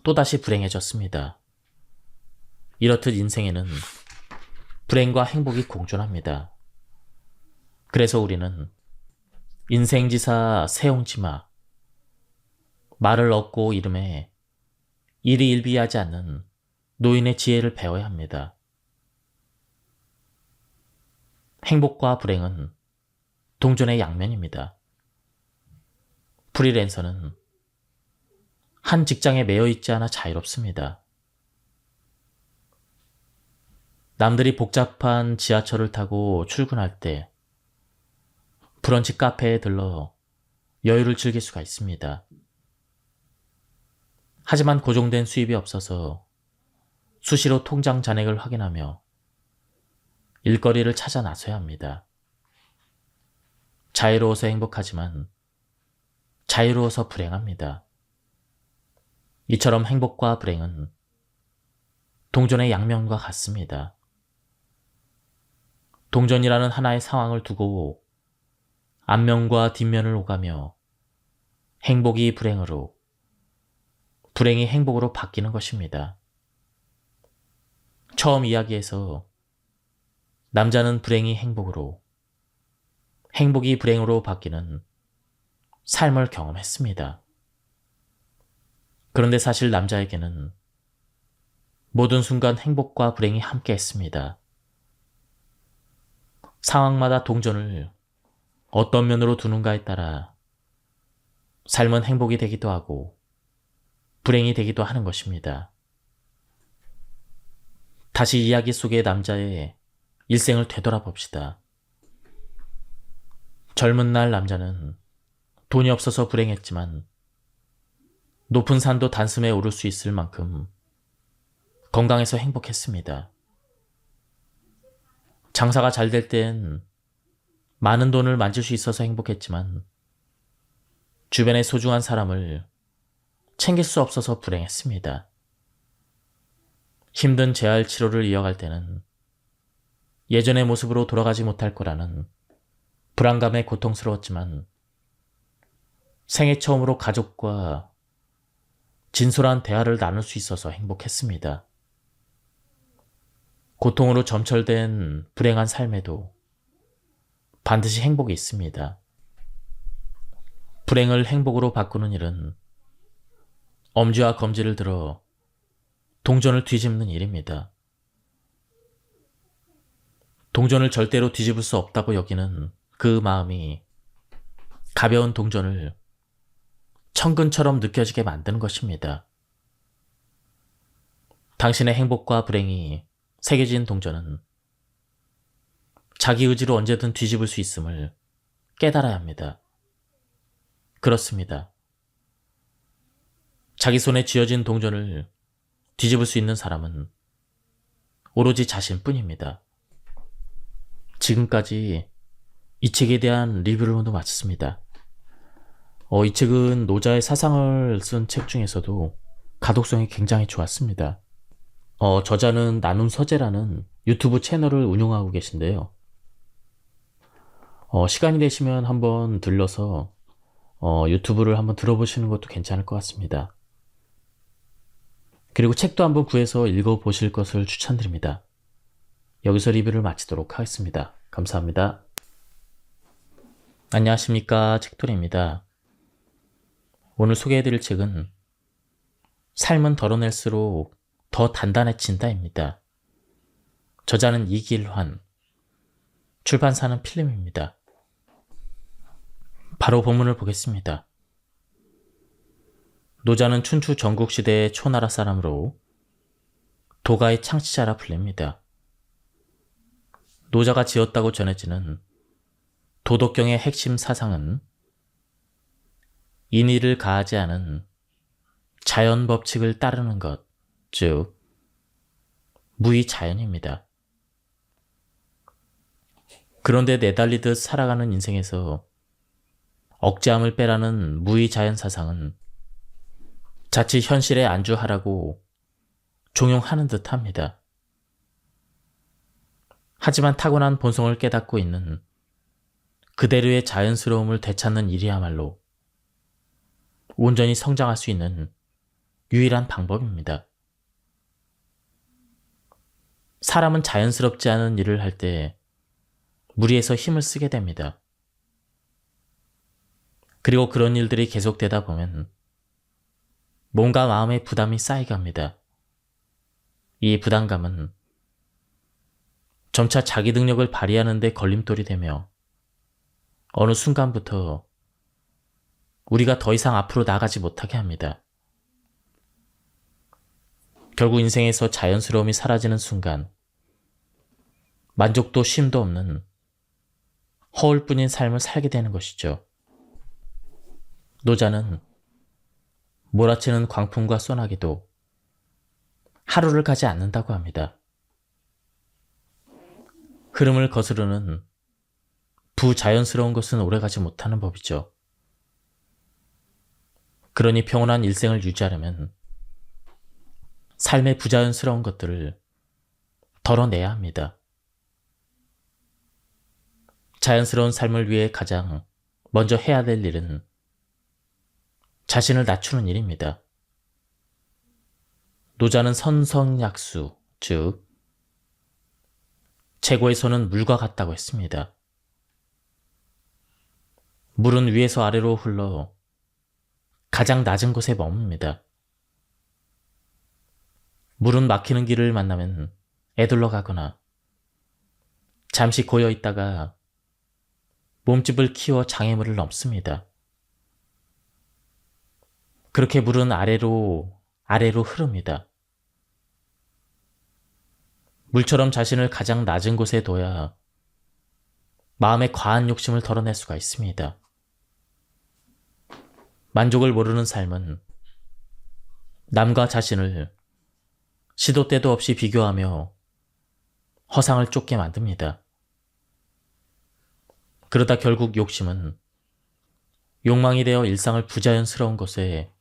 또다시 불행해졌습니다. 이렇듯 인생에는 불행과 행복이 공존합니다. 그래서 우리는 인생지사 세옹지마, 말을 얻고 이름에 일이 일비하지 않는 노인의 지혜를 배워야 합니다. 행복과 불행은 동전의 양면입니다. 프리랜서는 한 직장에 매여 있지 않아 자유롭습니다. 남들이 복잡한 지하철을 타고 출근할 때 브런치 카페에 들러 여유를 즐길 수가 있습니다. 하지만 고정된 수입이 없어서 수시로 통장 잔액을 확인하며 일거리를 찾아 나서야 합니다. 자유로워서 행복하지만 자유로워서 불행합니다. 이처럼 행복과 불행은 동전의 양면과 같습니다. 동전이라는 하나의 상황을 두고 앞면과 뒷면을 오가며 행복이 불행으로, 불행이 행복으로 바뀌는 것입니다. 처음 이야기에서 남자는 불행이 행복으로, 행복이 불행으로 바뀌는 삶을 경험했습니다. 그런데 사실 남자에게는 모든 순간 행복과 불행이 함께 했습니다. 상황마다 동전을 어떤 면으로 두는가에 따라 삶은 행복이 되기도 하고 불행이 되기도 하는 것입니다. 다시 이야기 속의 남자의 일생을 되돌아봅시다. 젊은 날 남자는 돈이 없어서 불행했지만 높은 산도 단숨에 오를 수 있을 만큼 건강해서 행복했습니다. 장사가 잘 될 땐 많은 돈을 만질 수 있어서 행복했지만 주변의 소중한 사람을 챙길 수 없어서 불행했습니다. 힘든 재활 치료를 이어갈 때는 예전의 모습으로 돌아가지 못할 거라는 불안감에 고통스러웠지만 생애 처음으로 가족과 진솔한 대화를 나눌 수 있어서 행복했습니다. 고통으로 점철된 불행한 삶에도 반드시 행복이 있습니다. 불행을 행복으로 바꾸는 일은 엄지와 검지를 들어 동전을 뒤집는 일입니다. 동전을 절대로 뒤집을 수 없다고 여기는 그 마음이 가벼운 동전을 천근처럼 느껴지게 만드는 것입니다. 당신의 행복과 불행이 새겨진 동전은 자기 의지로 언제든 뒤집을 수 있음을 깨달아야 합니다. 그렇습니다. 자기 손에 쥐어진 동전을 뒤집을 수 있는 사람은 오로지 자신뿐입니다. 지금까지 이 책에 대한 리뷰를 모두 마쳤습니다. 이 책은 노자의 사상을 쓴 책 중에서도 가독성이 굉장히 좋았습니다. 저자는 나눔 서재라는 유튜브 채널을 운영하고 계신데요. 시간이 되시면 한번 들러서 유튜브를 한번 들어보시는 것도 괜찮을 것 같습니다. 그리고 책도 한번 구해서 읽어보실 것을 추천드립니다. 여기서 리뷰를 마치도록 하겠습니다. 감사합니다. 안녕하십니까, 책돌이입니다. 오늘 소개해드릴 책은 삶은 덜어낼수록 더 단단해진다입니다. 저자는 이길환, 출판사는 필름입니다. 바로 본문을 보겠습니다. 노자는 춘추 전국시대의 초나라 사람으로 도가의 창시자라 불립니다. 노자가 지었다고 전해지는 도덕경의 핵심 사상은 인의를 가하지 않은 자연 법칙을 따르는 것, 즉 무의자연입니다. 그런데 내달리듯 살아가는 인생에서 억제함을 빼라는 무의자연 사상은 자칫 현실에 안주하라고 종용하는 듯 합니다. 하지만 타고난 본성을 깨닫고 있는 그대로의 자연스러움을 되찾는 일이야말로 온전히 성장할 수 있는 유일한 방법입니다. 사람은 자연스럽지 않은 일을 할 때 무리해서 힘을 쓰게 됩니다. 그리고 그런 일들이 계속되다 보면 몸과 마음의 부담이 쌓이게 합니다. 이 부담감은 점차 자기 능력을 발휘하는 데 걸림돌이 되며 어느 순간부터 우리가 더 이상 앞으로 나가지 못하게 합니다. 결국 인생에서 자연스러움이 사라지는 순간 만족도 쉼도 없는 허울뿐인 삶을 살게 되는 것이죠. 노자는 몰아치는 광풍과 소나기도 하루를 가지 않는다고 합니다. 흐름을 거스르는 부자연스러운 것은 오래가지 못하는 법이죠. 그러니 평온한 일생을 유지하려면 삶의 부자연스러운 것들을 덜어내야 합니다. 자연스러운 삶을 위해 가장 먼저 해야 될 일은 자신을 낮추는 일입니다. 노자는 선성약수, 즉 최고의 손은 물과 같다고 했습니다. 물은 위에서 아래로 흘러 가장 낮은 곳에 머뭅니다. 물은 막히는 길을 만나면 애둘러 가거나 잠시 고여 있다가 몸집을 키워 장애물을 넘습니다. 그렇게 물은 아래로 흐릅니다. 물처럼 자신을 가장 낮은 곳에 둬야 마음의 과한 욕심을 덜어낼 수가 있습니다. 만족을 모르는 삶은 남과 자신을 시도 때도 없이 비교하며 허상을 쫓게 만듭니다. 그러다 결국 욕심은 욕망이 되어 일상을 부자연스러운 것에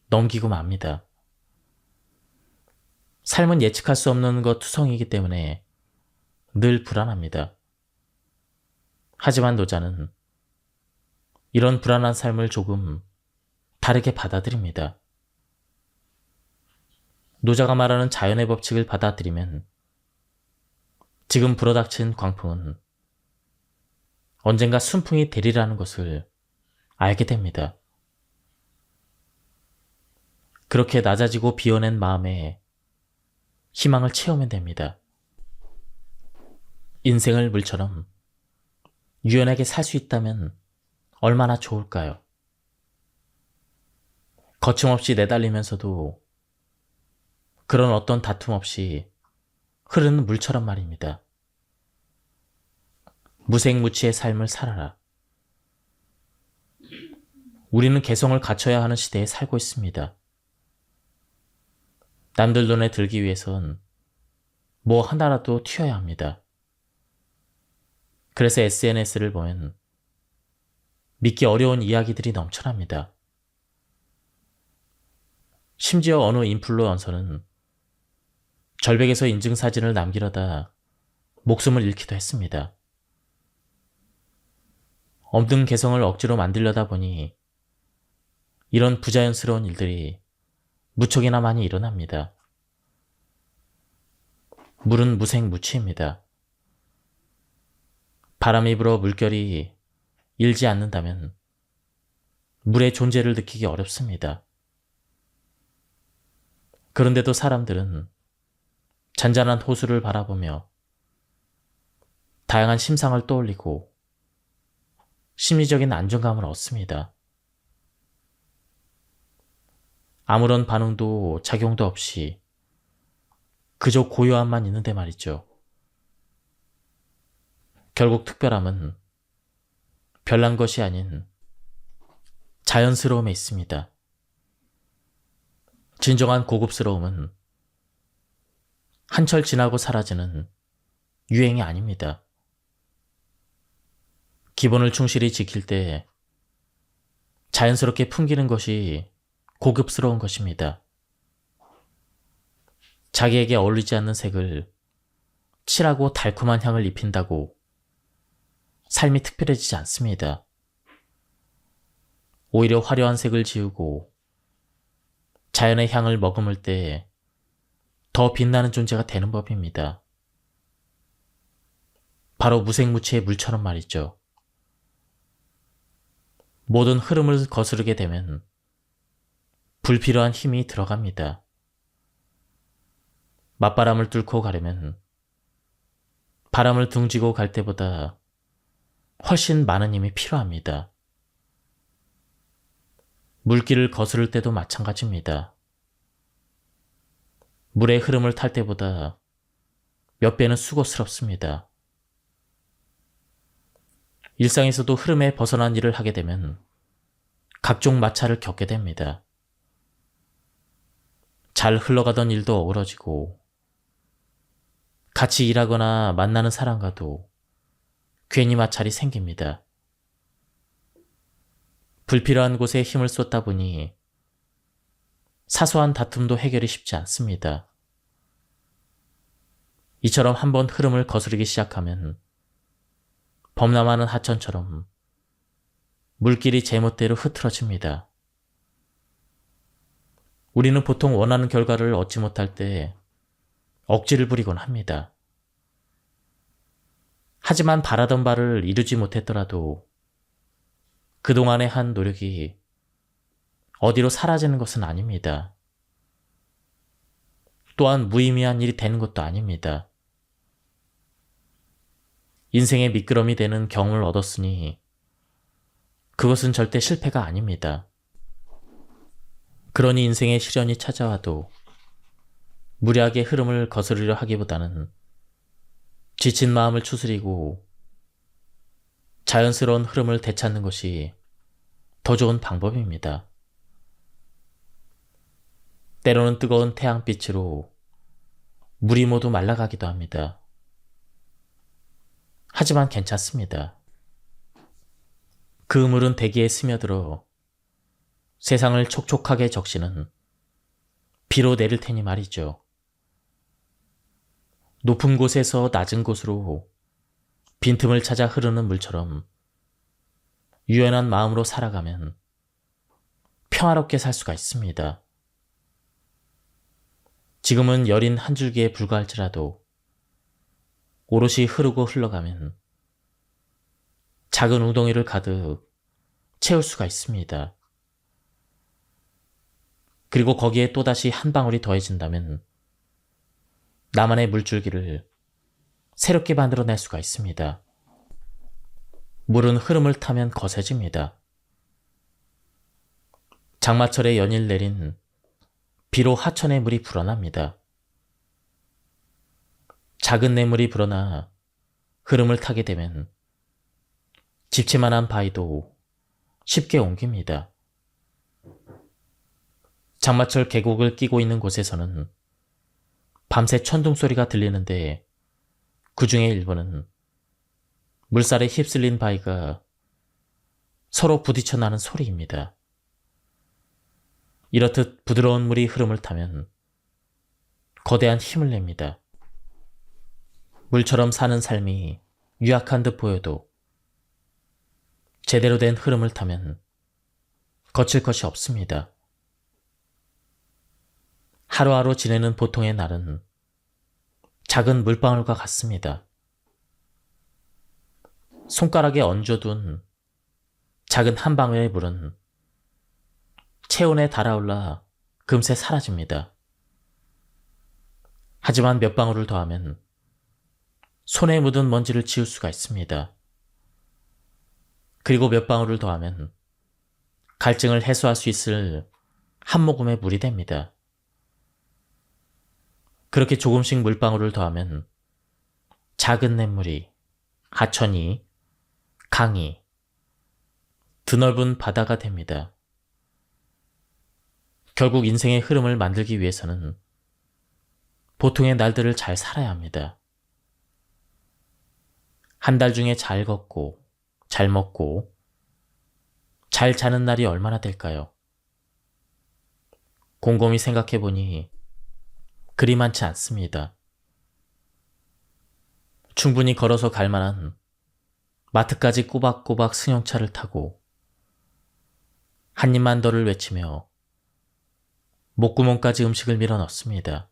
넘기고 맙니다. 삶은 예측할 수 없는 것 투성이기 때문에 늘 불안합니다. 하지만 노자는 이런 불안한 삶을 조금 다르게 받아들입니다. 노자가 말하는 자연의 법칙을 받아들이면 지금 불어닥친 광풍은 언젠가 순풍이 되리라는 것을 알게 됩니다. 그렇게 낮아지고 비워낸 마음에 희망을 채우면 됩니다. 인생을 물처럼 유연하게 살 수 있다면 얼마나 좋을까요? 거침없이 내달리면서도 그런 어떤 다툼 없이 흐르는 물처럼 말입니다. 무색무취의 삶을 살아라. 우리는 개성을 갖춰야 하는 시대에 살고 있습니다. 남들 눈에 들기 위해선 뭐 하나라도 튀어야 합니다. 그래서 SNS를 보면 믿기 어려운 이야기들이 넘쳐납니다. 심지어 어느 인플루언서는 절벽에서 인증사진을 남기려다 목숨을 잃기도 했습니다. 없는 개성을 억지로 만들려다 보니 이런 부자연스러운 일들이 무척이나 많이 일어납니다. 물은 무색무취입니다. 바람이 불어 물결이 일지 않는다면 물의 존재를 느끼기 어렵습니다. 그런데도 사람들은 잔잔한 호수를 바라보며 다양한 심상을 떠올리고 심리적인 안정감을 얻습니다. 아무런 반응도 작용도 없이 그저 고요함만 있는데 말이죠. 결국 특별함은 별난 것이 아닌 자연스러움에 있습니다. 진정한 고급스러움은 한철 지나고 사라지는 유행이 아닙니다. 기본을 충실히 지킬 때 자연스럽게 풍기는 것이 고급스러운 것입니다. 자기에게 어울리지 않는 색을 칠하고 달콤한 향을 입힌다고 삶이 특별해지지 않습니다. 오히려 화려한 색을 지우고 자연의 향을 머금을 때 더 빛나는 존재가 되는 법입니다. 바로 무색무취의 물처럼 말이죠. 모든 흐름을 거스르게 되면 불필요한 힘이 들어갑니다. 맞바람을 뚫고 가려면 바람을 둥지고 갈 때보다 훨씬 많은 힘이 필요합니다. 물길을 거스를 때도 마찬가지입니다. 물의 흐름을 탈 때보다 몇 배는 수고스럽습니다. 일상에서도 흐름에 벗어난 일을 하게 되면 각종 마찰을 겪게 됩니다. 잘 흘러가던 일도 어우러지고 같이 일하거나 만나는 사람과도 괜히 마찰이 생깁니다. 불필요한 곳에 힘을 쏟다 보니 사소한 다툼도 해결이 쉽지 않습니다. 이처럼 한번 흐름을 거스르기 시작하면 범람하는 하천처럼 물길이 제멋대로 흐트러집니다. 우리는 보통 원하는 결과를 얻지 못할 때 억지를 부리곤 합니다. 하지만 바라던 바를 이루지 못했더라도 그동안의 한 노력이 어디로 사라지는 것은 아닙니다. 또한 무의미한 일이 되는 것도 아닙니다. 인생의 미끄럼이 되는 경험을 얻었으니 그것은 절대 실패가 아닙니다. 그러니 인생의 시련이 찾아와도 무리하게 흐름을 거스르려 하기보다는 지친 마음을 추스리고 자연스러운 흐름을 되찾는 것이 더 좋은 방법입니다. 때로는 뜨거운 태양빛으로 물이 모두 말라가기도 합니다. 하지만 괜찮습니다. 그 물은 대기에 스며들어 세상을 촉촉하게 적시는 비로 내릴 테니 말이죠. 높은 곳에서 낮은 곳으로 빈틈을 찾아 흐르는 물처럼 유연한 마음으로 살아가면 평화롭게 살 수가 있습니다. 지금은 여린 한 줄기에 불과할지라도 오롯이 흐르고 흘러가면 작은 웅덩이를 가득 채울 수가 있습니다. 그리고 거기에 또다시 한 방울이 더해진다면 나만의 물줄기를 새롭게 만들어낼 수가 있습니다. 물은 흐름을 타면 거세집니다. 장마철에 연일 내린 비로 하천의 물이 불어납니다. 작은 냇물이 불어나 흐름을 타게 되면 집채만한 바위도 쉽게 옮깁니다. 장마철 계곡을 끼고 있는 곳에서는 밤새 천둥 소리가 들리는데 그 중에 일부는 물살에 휩쓸린 바위가 서로 부딪혀 나는 소리입니다. 이렇듯 부드러운 물이 흐름을 타면 거대한 힘을 냅니다. 물처럼 사는 삶이 유약한 듯 보여도 제대로 된 흐름을 타면 거칠 것이 없습니다. 하루하루 지내는 보통의 날은 작은 물방울과 같습니다. 손가락에 얹어둔 작은 한 방울의 물은 체온에 달아올라 금세 사라집니다. 하지만 몇 방울을 더하면 손에 묻은 먼지를 지울 수가 있습니다. 그리고 몇 방울을 더하면 갈증을 해소할 수 있을 한 모금의 물이 됩니다. 그렇게 조금씩 물방울을 더하면 작은 냇물이, 하천이, 강이, 드넓은 바다가 됩니다. 결국 인생의 흐름을 만들기 위해서는 보통의 날들을 잘 살아야 합니다. 한 달 중에 잘 걷고, 잘 먹고, 잘 자는 날이 얼마나 될까요? 곰곰이 생각해보니 그리 많지 않습니다. 충분히 걸어서 갈 만한 마트까지 꼬박꼬박 승용차를 타고 한 입만 더를 외치며 목구멍까지 음식을 밀어 넣습니다.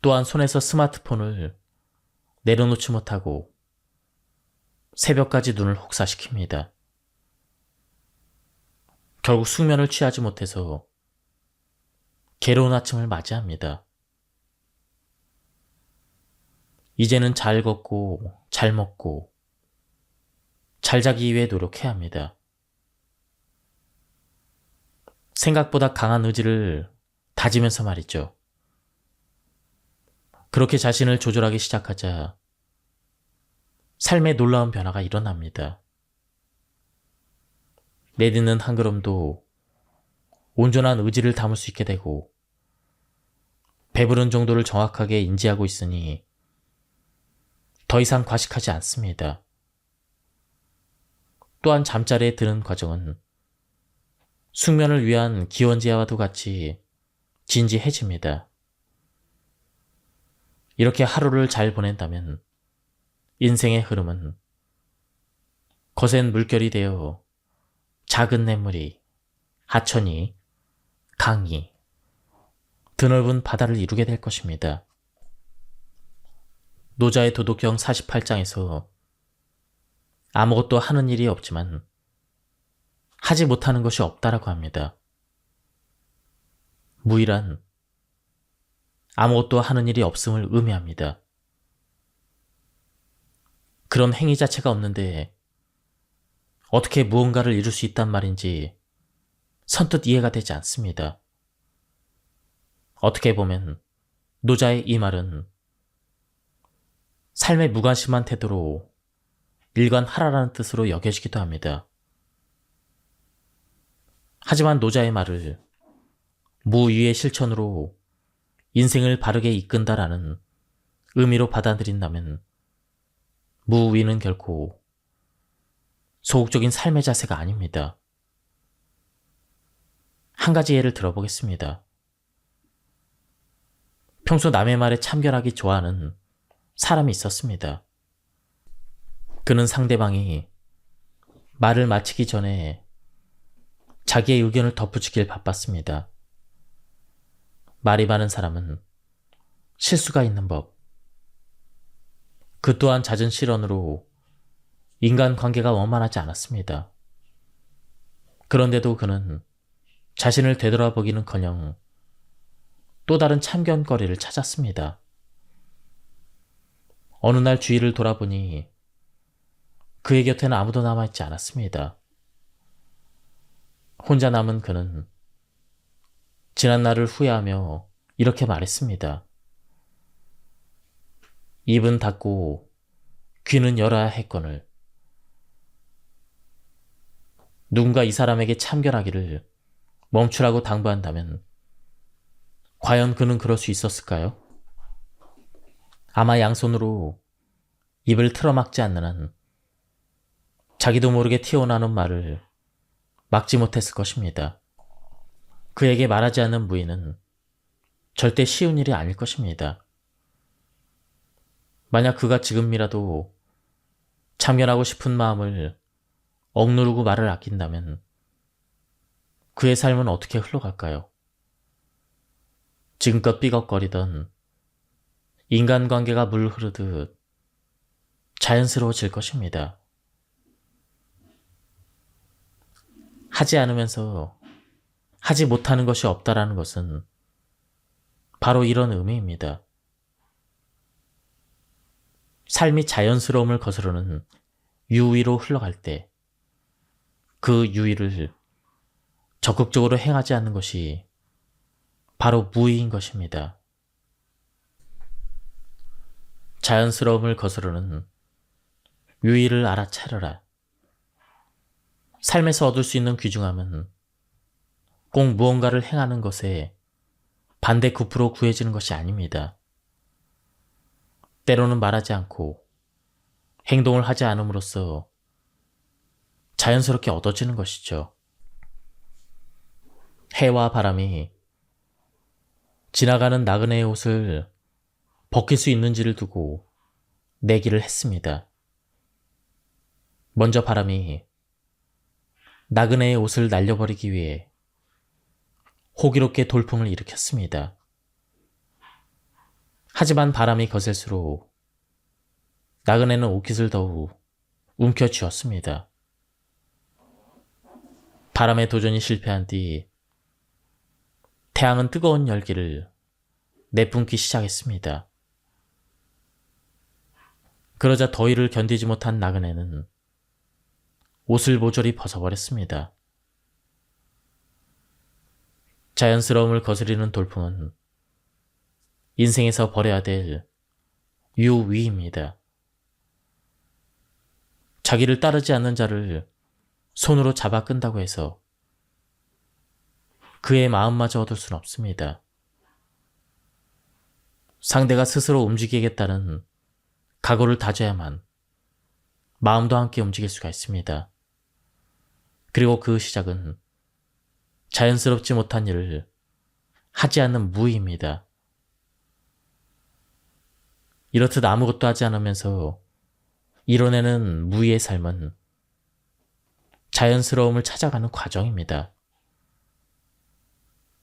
또한 손에서 스마트폰을 내려놓지 못하고 새벽까지 눈을 혹사시킵니다. 결국 숙면을 취하지 못해서 괴로운 아침을 맞이합니다. 이제는 잘 걷고 잘 먹고 잘 자기 위해 노력해야 합니다. 생각보다 강한 의지를 다지면서 말이죠. 그렇게 자신을 조절하기 시작하자 삶에 놀라운 변화가 일어납니다. 내딛는 한 걸음도 온전한 의지를 담을 수 있게 되고 배부른 정도를 정확하게 인지하고 있으니 더 이상 과식하지 않습니다. 또한 잠자리에 드는 과정은 숙면을 위한 기원제와도 같이 진지해집니다. 이렇게 하루를 잘 보낸다면 인생의 흐름은 거센 물결이 되어 작은 냇물이, 하천이, 강이, 드넓은 바다를 이루게 될 것입니다. 노자의 도덕경 48장에서 아무것도 하는 일이 없지만 하지 못하는 것이 없다라고 합니다. 무일한 아무것도 하는 일이 없음을 의미합니다. 그런 행위 자체가 없는데 어떻게 무언가를 이룰 수 있단 말인지 선뜻 이해가 되지 않습니다. 어떻게 보면 노자의 이 말은 삶의 무관심한 태도로 일관하라라는 뜻으로 여겨지기도 합니다. 하지만 노자의 말을 무위의 실천으로 인생을 바르게 이끈다라는 의미로 받아들인다면 무위는 결코 소극적인 삶의 자세가 아닙니다. 한 가지 예를 들어보겠습니다. 평소 남의 말에 참견하기 좋아하는 사람이 있었습니다. 그는 상대방이 말을 마치기 전에 자기의 의견을 덧붙이길 바빴습니다. 말이 많은 사람은 실수가 있는 법. 그 또한 잦은 실언으로 인간관계가 원만하지 않았습니다. 그런데도 그는 자신을 되돌아보기는커녕 또 다른 참견거리를 찾았습니다. 어느 날 주위를 돌아보니 그의 곁에는 아무도 남아있지 않았습니다. 혼자 남은 그는 지난 날을 후회하며 이렇게 말했습니다. 입은 닫고 귀는 열어야 했거늘. 누군가 이 사람에게 참견하기를 멈추라고 당부한다면 과연 그는 그럴 수 있었을까요? 아마 양손으로 입을 틀어막지 않는 한 자기도 모르게 튀어나오는 말을 막지 못했을 것입니다. 그에게 말하지 않는 무의는 절대 쉬운 일이 아닐 것입니다. 만약 그가 지금이라도 참견하고 싶은 마음을 억누르고 말을 아낀다면 그의 삶은 어떻게 흘러갈까요? 지금껏 삐걱거리던 인간관계가 물 흐르듯 자연스러워질 것입니다. 하지 않으면서 하지 못하는 것이 없다라는 것은 바로 이런 의미입니다. 삶이 자연스러움을 거스르는 유의로 흘러갈 때 그 유의를 적극적으로 행하지 않는 것이 바로 무의인 것입니다. 자연스러움을 거스르는 유의를 알아차려라. 삶에서 얻을 수 있는 귀중함은 꼭 무언가를 행하는 것에 반대 구프로 구해지는 것이 아닙니다. 때로는 말하지 않고 행동을 하지 않음으로써 자연스럽게 얻어지는 것이죠. 해와 바람이 지나가는 나그네의 옷을 벗길 수 있는지를 두고 내기를 했습니다. 먼저 바람이 나그네의 옷을 날려버리기 위해 호기롭게 돌풍을 일으켰습니다. 하지만 바람이 거셀수록 나그네는 옷깃을 더욱 움켜쥐었습니다. 바람의 도전이 실패한 뒤 태양은 뜨거운 열기를 내뿜기 시작했습니다. 그러자 더위를 견디지 못한 나그네는 옷을 모조리 벗어버렸습니다. 자연스러움을 거스리는 돌풍은 인생에서 버려야 될 유위입니다. 자기를 따르지 않는 자를 손으로 잡아 끈다고 해서 그의 마음마저 얻을 수는 없습니다. 상대가 스스로 움직이겠다는 각오를 다져야만 마음도 함께 움직일 수가 있습니다. 그리고 그 시작은 자연스럽지 못한 일을 하지 않는 무의입니다. 이렇듯 아무것도 하지 않으면서 이뤄내는 무의의 삶은 자연스러움을 찾아가는 과정입니다.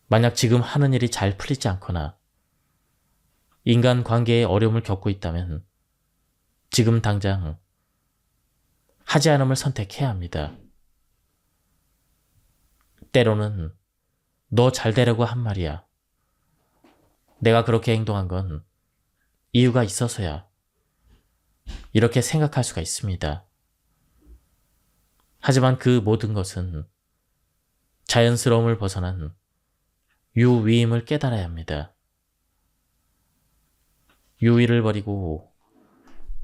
만약 지금 하는 일이 잘 풀리지 않거나 인간관계에 어려움을 겪고 있다면 지금 당장 하지 않음을 선택해야 합니다. 때로는 너 잘 되려고 한 말이야. 내가 그렇게 행동한 건 이유가 있어서야. 이렇게 생각할 수가 있습니다. 하지만 그 모든 것은 자연스러움을 벗어난 유위임을 깨달아야 합니다. 유위를 버리고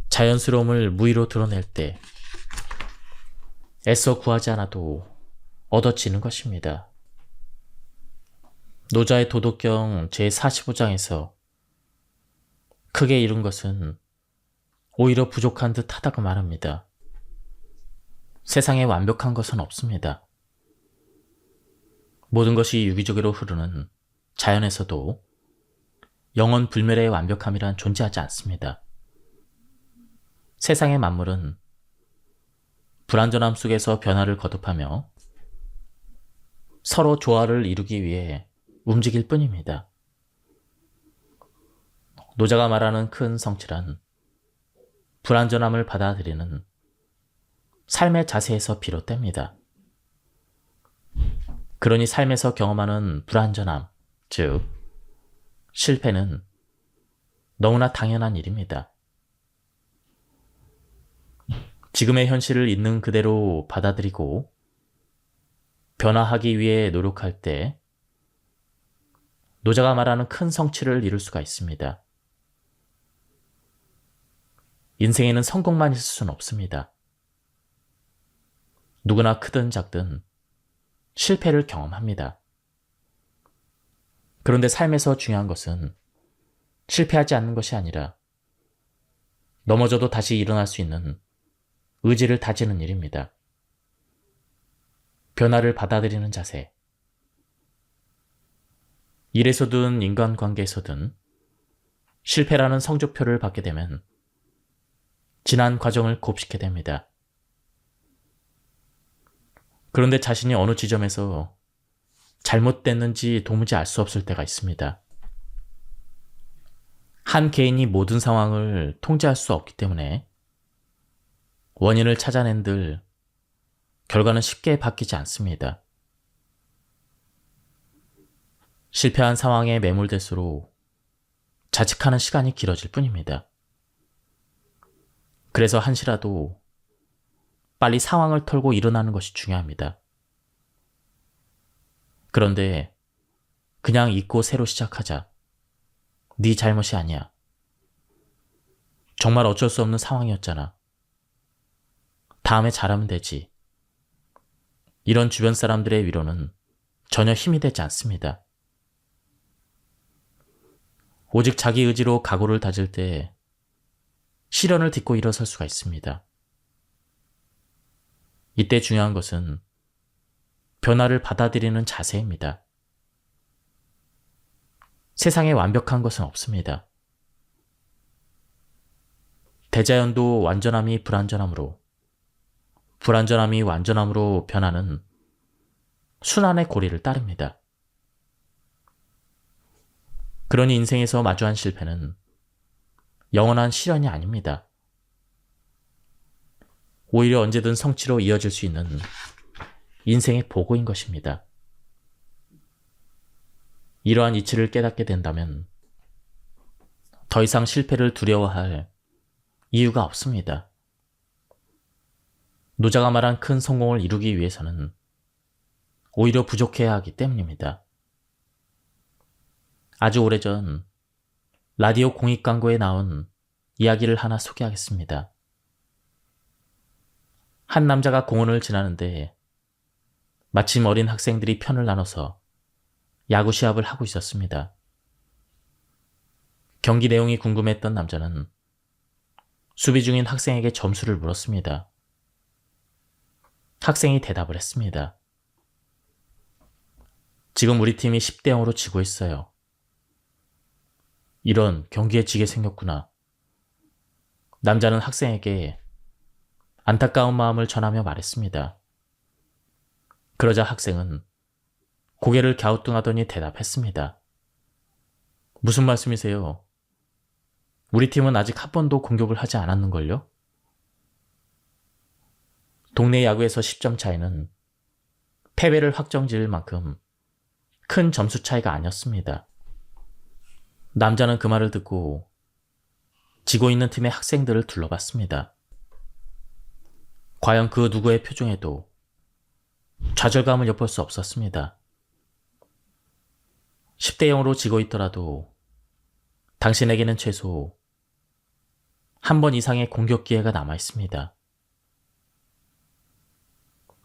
자연스러움을 무위로 드러낼 때 애써 구하지 않아도 얻어지는 것입니다. 노자의 도덕경 제45장에서 크게 이룬 것은 오히려 부족한 듯 하다고 말합니다. 세상에 완벽한 것은 없습니다. 모든 것이 유기적으로 흐르는 자연에서도 영원 불멸의 완벽함이란 존재하지 않습니다. 세상의 만물은 불완전함 속에서 변화를 거듭하며 서로 조화를 이루기 위해 움직일 뿐입니다. 노자가 말하는 큰 성취란 불완전함을 받아들이는 삶의 자세에서 비롯됩니다. 그러니 삶에서 경험하는 불완전함, 즉 실패는 너무나 당연한 일입니다. 지금의 현실을 있는 그대로 받아들이고 변화하기 위해 노력할 때 노자가 말하는 큰 성취를 이룰 수가 있습니다. 인생에는 성공만 있을 수는 없습니다. 누구나 크든 작든 실패를 경험합니다. 그런데 삶에서 중요한 것은 실패하지 않는 것이 아니라 넘어져도 다시 일어날 수 있는 의지를 다지는 일입니다. 변화를 받아들이는 자세. 일에서든 인간관계에서든 실패라는 성적표를 받게 되면 지난 과정을 곱씹게 됩니다. 그런데 자신이 어느 지점에서 잘못됐는지 도무지 알 수 없을 때가 있습니다. 한 개인이 모든 상황을 통제할 수 없기 때문에 원인을 찾아낸들 결과는 쉽게 바뀌지 않습니다. 실패한 상황에 매몰될수록 자책하는 시간이 길어질 뿐입니다. 그래서 한시라도 빨리 상황을 털고 일어나는 것이 중요합니다. 그런데 그냥 잊고 새로 시작하자. 네 잘못이 아니야. 정말 어쩔 수 없는 상황이었잖아. 다음에 잘하면 되지. 이런 주변 사람들의 위로는 전혀 힘이 되지 않습니다. 오직 자기 의지로 각오를 다질 때 시련을 딛고 일어설 수가 있습니다. 이때 중요한 것은 변화를 받아들이는 자세입니다. 세상에 완벽한 것은 없습니다. 대자연도 완전함이 불완전함으로, 불완전함이 완전함으로 변하는 순환의 고리를 따릅니다. 그러니 인생에서 마주한 실패는 영원한 시련이 아닙니다. 오히려 언제든 성취로 이어질 수 있는 인생의 보고인 것입니다. 이러한 이치를 깨닫게 된다면 더 이상 실패를 두려워할 이유가 없습니다. 노자가 말한 큰 성공을 이루기 위해서는 오히려 부족해야 하기 때문입니다. 아주 오래전 라디오 공익 광고에 나온 이야기를 하나 소개하겠습니다. 한 남자가 공원을 지나는데 마침 어린 학생들이 편을 나눠서 야구 시합을 하고 있었습니다. 경기 내용이 궁금했던 남자는 수비 중인 학생에게 점수를 물었습니다. 학생이 대답을 했습니다. 지금 우리 팀이 10대 0으로 지고 있어요. 이런, 경기에 지게 생겼구나. 남자는 학생에게 안타까운 마음을 전하며 말했습니다. 그러자 학생은 고개를 갸우뚱하더니 대답했습니다. 무슨 말씀이세요? 우리 팀은 아직 한 번도 공격을 하지 않았는걸요? 동네 야구에서 10점 차이는 패배를 확정지을 만큼 큰 점수 차이가 아니었습니다. 남자는 그 말을 듣고 지고 있는 팀의 학생들을 둘러봤습니다. 과연 그 누구의 표정에도 좌절감을 엿볼 수 없었습니다. 10대 0으로 지고 있더라도 당신에게는 최소 한 번 이상의 공격 기회가 남아 있습니다.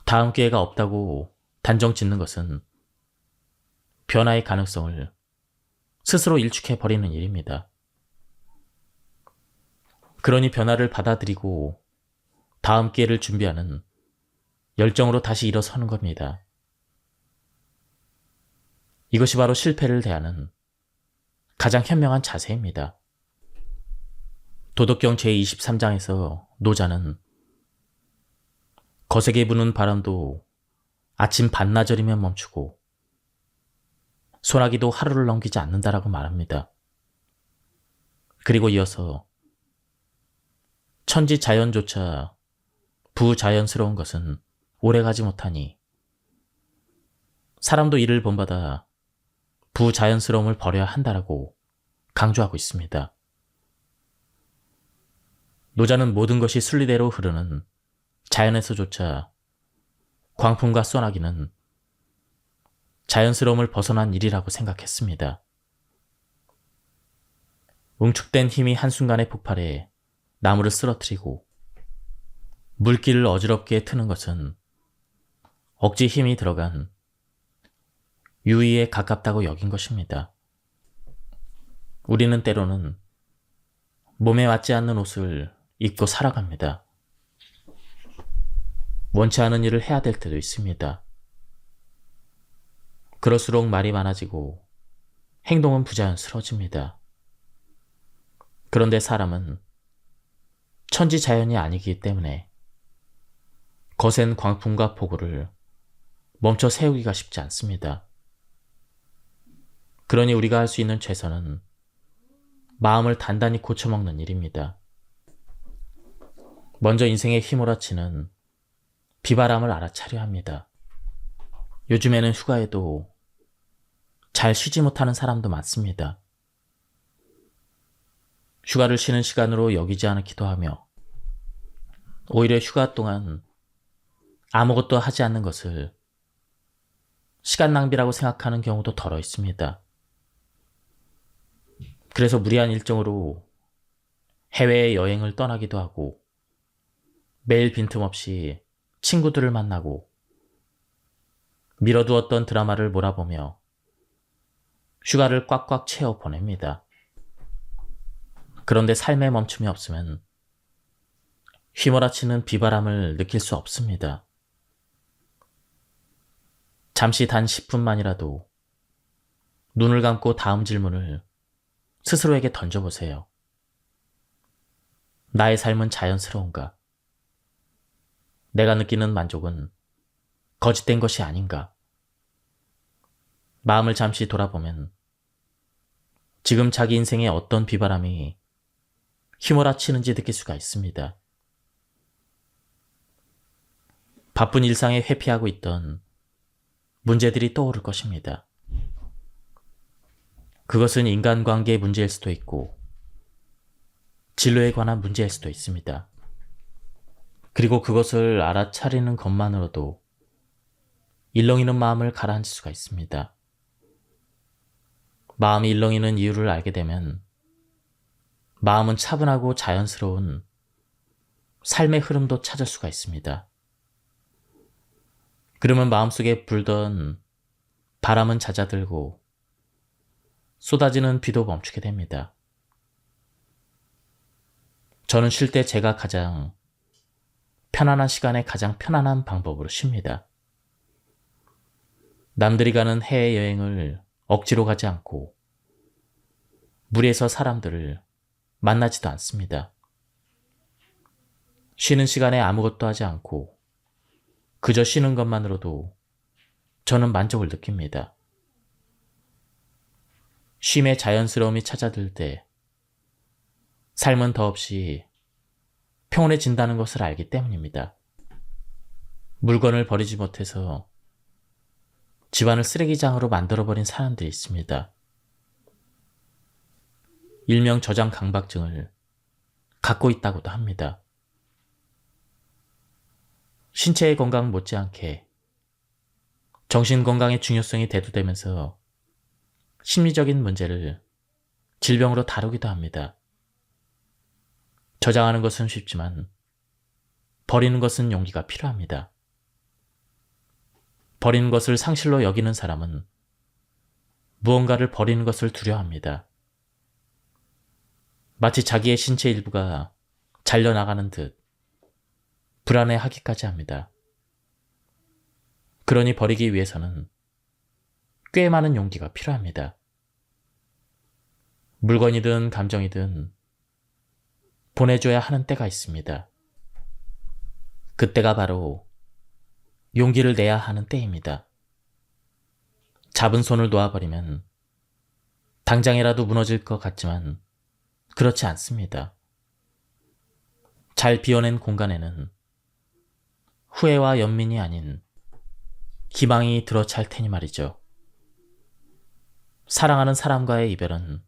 다음 기회가 없다고 단정 짓는 것은 변화의 가능성을 스스로 일축해버리는 일입니다. 그러니 변화를 받아들이고 다음 기회를 준비하는 열정으로 다시 일어서는 겁니다. 이것이 바로 실패를 대하는 가장 현명한 자세입니다. 도덕경 제23장에서 노자는 거세게 부는 바람도 아침 반나절이면 멈추고 소나기도 하루를 넘기지 않는다라고 말합니다. 그리고 이어서 천지 자연조차 부자연스러운 것은 오래가지 못하니 사람도 이를 본받아 부자연스러움을 버려야 한다라고 강조하고 있습니다. 노자는 모든 것이 순리대로 흐르는 자연에서조차 광풍과 소나기는 자연스러움을 벗어난 일이라고 생각했습니다. 응축된 힘이 한순간에 폭발해 나무를 쓰러뜨리고 물길을 어지럽게 트는 것은 억지 힘이 들어간 유의에 가깝다고 여긴 것입니다. 우리는 때로는 몸에 맞지 않는 옷을 입고 살아갑니다. 원치 않은 일을 해야 될 때도 있습니다. 그럴수록 말이 많아지고 행동은 부자연스러워집니다. 그런데 사람은 천지자연이 아니기 때문에 거센 광풍과 폭우를 멈춰 세우기가 쉽지 않습니다. 그러니 우리가 할 수 있는 최선은 마음을 단단히 고쳐먹는 일입니다. 먼저 인생에 휘몰아치는 비바람을 알아차려야 합니다. 요즘에는 휴가에도 잘 쉬지 못하는 사람도 많습니다. 휴가를 쉬는 시간으로 여기지 않기도 하며 오히려 휴가 동안 아무것도 하지 않는 것을 시간 낭비라고 생각하는 경우도 덜어 있습니다. 그래서 무리한 일정으로 해외에 여행을 떠나기도 하고 매일 빈틈없이 친구들을 만나고 미뤄두었던 드라마를 몰아보며 휴가를 꽉꽉 채워 보냅니다. 그런데 삶에 멈춤이 없으면 휘몰아치는 비바람을 느낄 수 없습니다. 잠시 단 10분만이라도 눈을 감고 다음 질문을 스스로에게 던져보세요. 나의 삶은 자연스러운가? 내가 느끼는 만족은 거짓된 것이 아닌가? 마음을 잠시 돌아보면 지금 자기 인생에 어떤 비바람이 휘몰아치는지 느낄 수가 있습니다. 바쁜 일상에 회피하고 있던 문제들이 떠오를 것입니다. 그것은 인간관계의 문제일 수도 있고 진로에 관한 문제일 수도 있습니다. 그리고 그것을 알아차리는 것만으로도 일렁이는 마음을 가라앉힐 수가 있습니다. 마음이 일렁이는 이유를 알게 되면 마음은 차분하고 자연스러운 삶의 흐름도 찾을 수가 있습니다. 그러면 마음속에 불던 바람은 잦아들고 쏟아지는 비도 멈추게 됩니다. 저는 쉴 때 제가 가장 편안한 시간에 가장 편안한 방법으로 쉽니다. 남들이 가는 해외여행을 억지로 가지 않고 무리해서 사람들을 만나지도 않습니다. 쉬는 시간에 아무것도 하지 않고 그저 쉬는 것만으로도 저는 만족을 느낍니다. 쉼의 자연스러움이 찾아들 때 삶은 더없이 평온해진다는 것을 알기 때문입니다. 물건을 버리지 못해서 집안을 쓰레기장으로 만들어버린 사람들이 있습니다. 일명 저장 강박증을 갖고 있다고도 합니다. 신체의 건강 못지않게 정신 건강의 중요성이 대두되면서 심리적인 문제를 질병으로 다루기도 합니다. 저장하는 것은 쉽지만 버리는 것은 용기가 필요합니다. 버리는 것을 상실로 여기는 사람은 무언가를 버리는 것을 두려워합니다. 마치 자기의 신체 일부가 잘려나가는 듯 불안해하기까지 합니다. 그러니 버리기 위해서는 꽤 많은 용기가 필요합니다. 물건이든 감정이든 보내줘야 하는 때가 있습니다. 그때가 바로 용기를 내야 하는 때입니다. 잡은 손을 놓아버리면 당장이라도 무너질 것 같지만 그렇지 않습니다. 잘 비워낸 공간에는 후회와 연민이 아닌 희망이 들어찰 테니 말이죠. 사랑하는 사람과의 이별은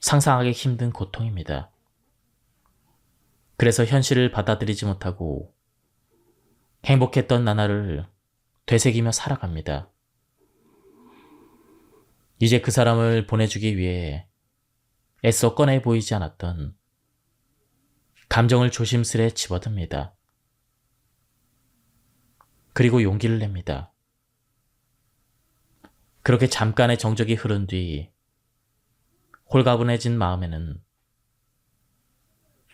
상상하기 힘든 고통입니다. 그래서 현실을 받아들이지 못하고 행복했던 나날을 되새기며 살아갑니다. 이제 그 사람을 보내주기 위해 애써 꺼내 보이지 않았던 감정을 조심스레 집어듭니다. 그리고 용기를 냅니다. 그렇게 잠깐의 정적이 흐른 뒤 홀가분해진 마음에는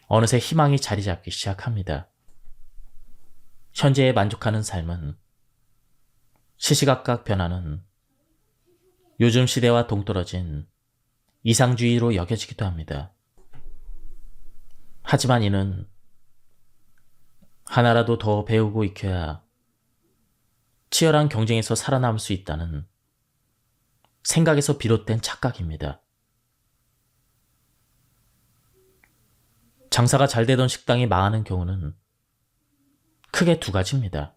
어느새 희망이 자리 잡기 시작합니다. 현재에 만족하는 삶은 시시각각 변하는 요즘 시대와 동떨어진 이상주의로 여겨지기도 합니다. 하지만 이는 하나라도 더 배우고 익혀야 치열한 경쟁에서 살아남을 수 있다는 생각에서 비롯된 착각입니다. 장사가 잘 되던 식당이 망하는 경우는 크게 두 가지입니다.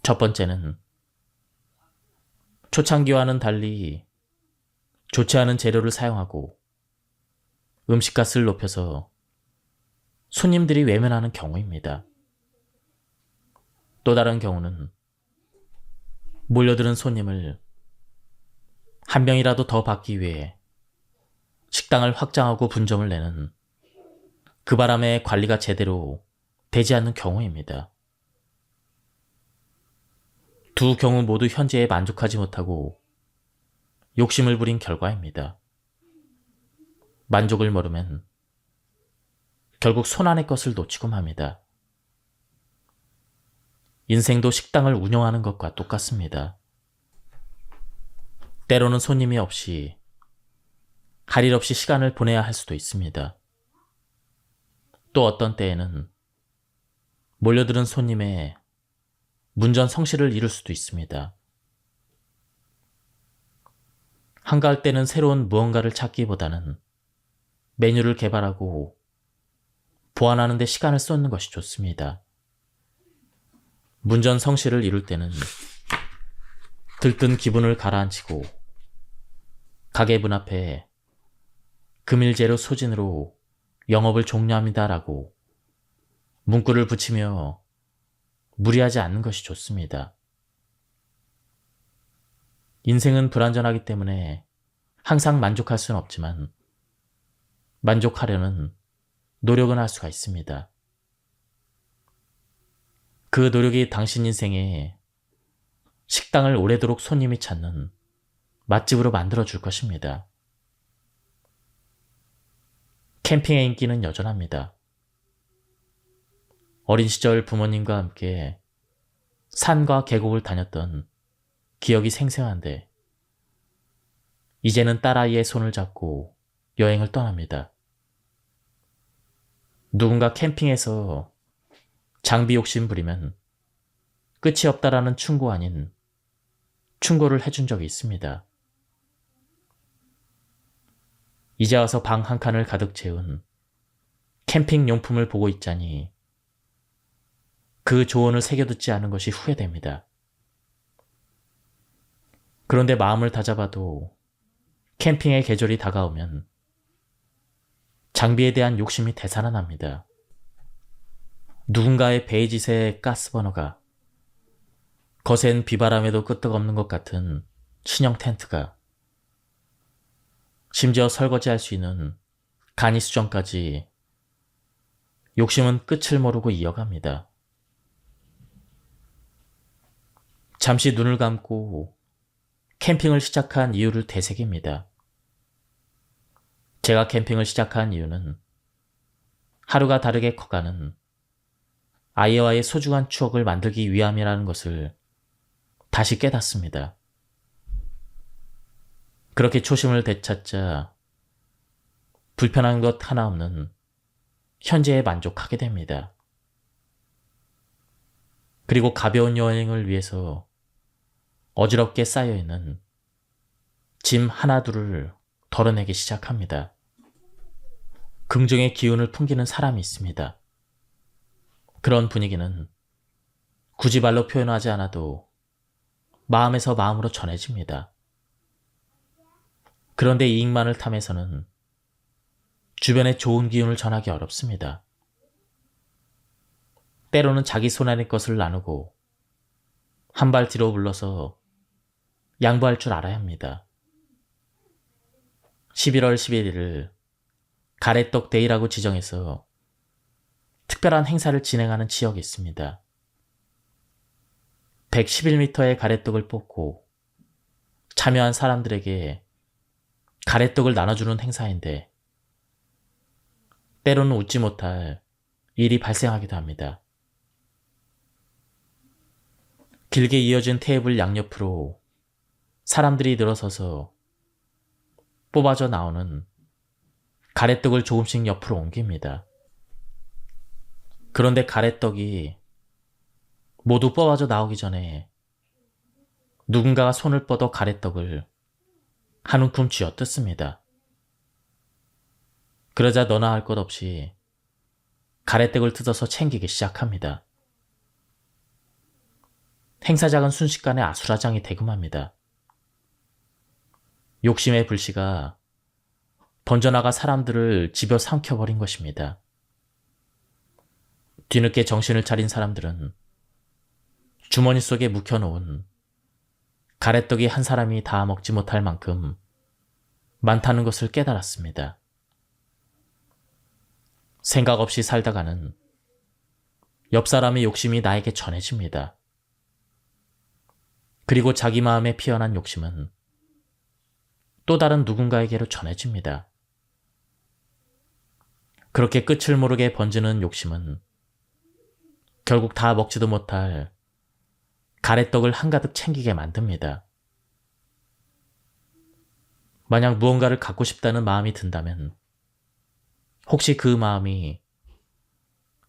첫 번째는 초창기와는 달리 좋지 않은 재료를 사용하고 음식값을 높여서 손님들이 외면하는 경우입니다. 또 다른 경우는 몰려드는 손님을 한 명이라도 더 받기 위해 식당을 확장하고 분점을 내는 그 바람에 관리가 제대로 되지 않는 경우입니다. 두 경우 모두 현재에 만족하지 못하고 욕심을 부린 결과입니다. 만족을 모르면 결국 손안의 것을 놓치고 맙니다. 인생도 식당을 운영하는 것과 똑같습니다. 때로는 손님이 없이 할 일 없이 시간을 보내야 할 수도 있습니다. 또 어떤 때에는 몰려드는 손님의 문전성시를 이룰 수도 있습니다. 한가할 때는 새로운 무언가를 찾기보다는 메뉴를 개발하고 보완하는 데 시간을 쏟는 것이 좋습니다. 문전성시를 이룰 때는 들뜬 기분을 가라앉히고 가게 문 앞에 금일재료 소진으로 영업을 종료합니다라고 문구를 붙이며 무리하지 않는 것이 좋습니다. 인생은 불완전하기 때문에 항상 만족할 수는 없지만 만족하려는 노력은 할 수가 있습니다. 그 노력이 당신 인생에 식당을 오래도록 손님이 찾는 맛집으로 만들어줄 것입니다. 캠핑의 인기는 여전합니다. 어린 시절 부모님과 함께 산과 계곡을 다녔던 기억이 생생한데 이제는 딸아이의 손을 잡고 여행을 떠납니다. 누군가 캠핑에서 장비 욕심 부리면 끝이 없다라는 충고 아닌 충고를 해준 적이 있습니다. 이제 와서 방 한 칸을 가득 채운 캠핑 용품을 보고 있자니 그 조언을 새겨듣지 않은 것이 후회됩니다. 그런데 마음을 다잡아도 캠핑의 계절이 다가오면 장비에 대한 욕심이 되살아납니다. 누군가의 베이지색 가스버너가, 거센 비바람에도 끄떡없는 것 같은 신형 텐트가, 심지어 설거지할 수 있는 간이 수정까지 욕심은 끝을 모르고 이어갑니다. 잠시 눈을 감고 캠핑을 시작한 이유를 되새깁니다. 제가 캠핑을 시작한 이유는 하루가 다르게 커가는 아이와의 소중한 추억을 만들기 위함이라는 것을 다시 깨닫습니다. 그렇게 초심을 되찾자 불편한 것 하나 없는 현재에 만족하게 됩니다. 그리고 가벼운 여행을 위해서 어지럽게 쌓여있는 짐 하나 둘을 덜어내기 시작합니다. 긍정의 기운을 풍기는 사람이 있습니다. 그런 분위기는 굳이 말로 표현하지 않아도 마음에서 마음으로 전해집니다. 그런데 이익만을 탐해서는 주변에 좋은 기운을 전하기 어렵습니다. 때로는 자기 손안의 것을 나누고 한 발 뒤로 물러서 양보할 줄 알아야 합니다. 11월 11일을 가래떡 데이라고 지정해서 특별한 행사를 진행하는 지역이 있습니다. 111m의 가래떡을 뽑고 참여한 사람들에게 가래떡을 나눠주는 행사인데 때로는 웃지 못할 일이 발생하기도 합니다. 길게 이어진 테이블 양옆으로 사람들이 늘어서서 뽑아져 나오는 가래떡을 조금씩 옆으로 옮깁니다. 그런데 가래떡이 모두 뽑아져 나오기 전에 누군가가 손을 뻗어 가래떡을 한 움큼 쥐어뜯습니다. 그러자 너나 할 것 없이 가래떡을 뜯어서 챙기기 시작합니다. 행사장은 순식간에 아수라장이 대금합니다. 욕심의 불씨가 번져나가 사람들을 집어 삼켜버린 것입니다. 뒤늦게 정신을 차린 사람들은 주머니 속에 묵혀놓은 가래떡이 한 사람이 다 먹지 못할 만큼 많다는 것을 깨달았습니다. 생각 없이 살다가는 옆 사람의 욕심이 나에게 전해집니다. 그리고 자기 마음에 피어난 욕심은 또 다른 누군가에게로 전해집니다. 그렇게 끝을 모르게 번지는 욕심은 결국 다 먹지도 못할 가래떡을 한가득 챙기게 만듭니다. 만약 무언가를 갖고 싶다는 마음이 든다면 혹시 그 마음이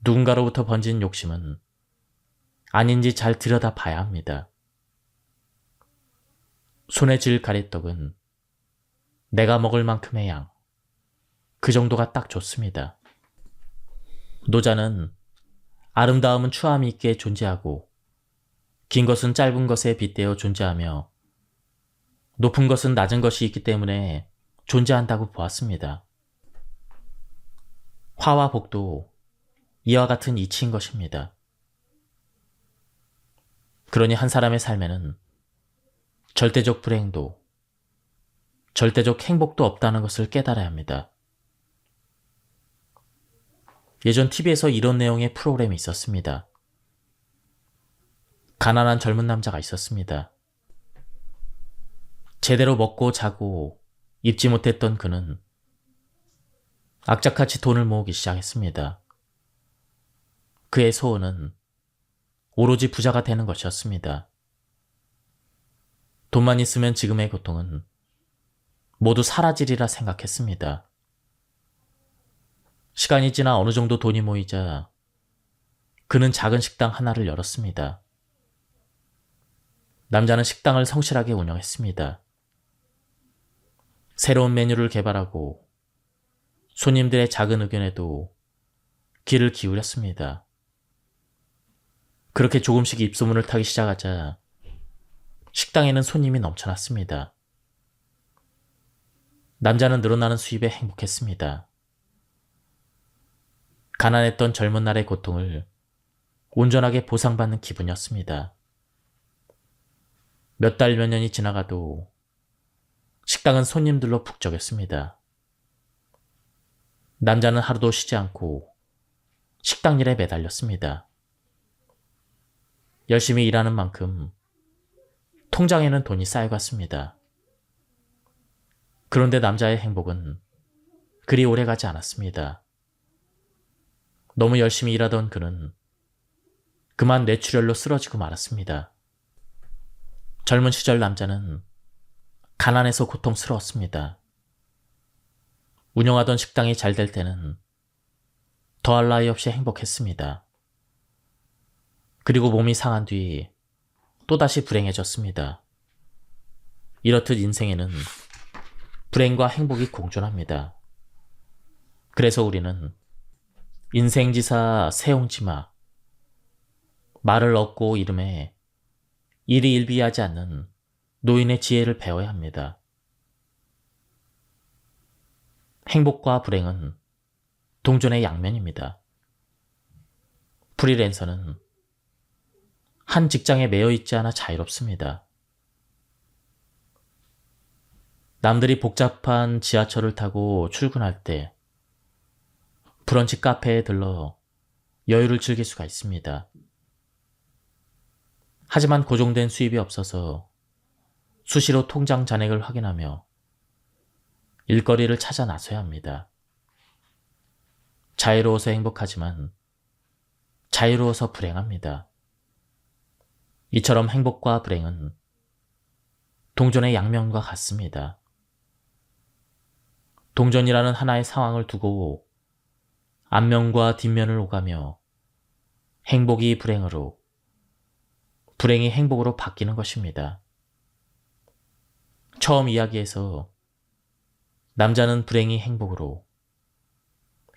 누군가로부터 번진 욕심은 아닌지 잘 들여다 봐야 합니다. 손에 쥘 가래떡은 내가 먹을 만큼의 양, 그 정도가 딱 좋습니다. 노자는 아름다움은 추함이 있게 존재하고 긴 것은 짧은 것에 빗대어 존재하며 높은 것은 낮은 것이 있기 때문에 존재한다고 보았습니다. 화와 복도 이와 같은 이치인 것입니다. 그러니 한 사람의 삶에는 절대적 불행도 절대적 행복도 없다는 것을 깨달아야 합니다. 예전 TV에서 이런 내용의 프로그램이 있었습니다. 가난한 젊은 남자가 있었습니다. 제대로 먹고 자고 입지 못했던 그는 악착같이 돈을 모으기 시작했습니다. 그의 소원은 오로지 부자가 되는 것이었습니다. 돈만 있으면 지금의 고통은 모두 사라지리라 생각했습니다. 시간이 지나 어느 정도 돈이 모이자 그는 작은 식당 하나를 열었습니다. 남자는 식당을 성실하게 운영했습니다. 새로운 메뉴를 개발하고 손님들의 작은 의견에도 귀를 기울였습니다. 그렇게 조금씩 입소문을 타기 시작하자 식당에는 손님이 넘쳐났습니다. 남자는 늘어나는 수입에 행복했습니다. 가난했던 젊은 날의 고통을 온전하게 보상받는 기분이었습니다. 몇 달, 몇 년이 지나가도 식당은 손님들로 북적였습니다. 남자는 하루도 쉬지 않고 식당 일에 매달렸습니다. 열심히 일하는 만큼 통장에는 돈이 쌓여갔습니다. 그런데 남자의 행복은 그리 오래가지 않았습니다. 너무 열심히 일하던 그는 그만 뇌출혈로 쓰러지고 말았습니다. 젊은 시절 남자는 가난해서 고통스러웠습니다. 운영하던 식당이 잘 될 때는 더할 나위 없이 행복했습니다. 그리고 몸이 상한 뒤 또다시 불행해졌습니다. 이렇듯 인생에는 불행과 행복이 공존합니다. 그래서 우리는 인생지사 세옹지마, 말을 얻고 이름에 일이 일비하지 않는 노인의 지혜를 배워야 합니다. 행복과 불행은 동전의 양면입니다. 프리랜서는 한 직장에 매여 있지 않아 자유롭습니다. 남들이 복잡한 지하철을 타고 출근할 때 브런치 카페에 들러 여유를 즐길 수가 있습니다. 하지만 고정된 수입이 없어서 수시로 통장 잔액을 확인하며 일거리를 찾아 나서야 합니다. 자유로워서 행복하지만 자유로워서 불행합니다. 이처럼 행복과 불행은 동전의 양면과 같습니다. 동전이라는 하나의 상황을 두고 앞면과 뒷면을 오가며 행복이 불행으로, 불행이 행복으로 바뀌는 것입니다. 처음 이야기에서 남자는 불행이 행복으로,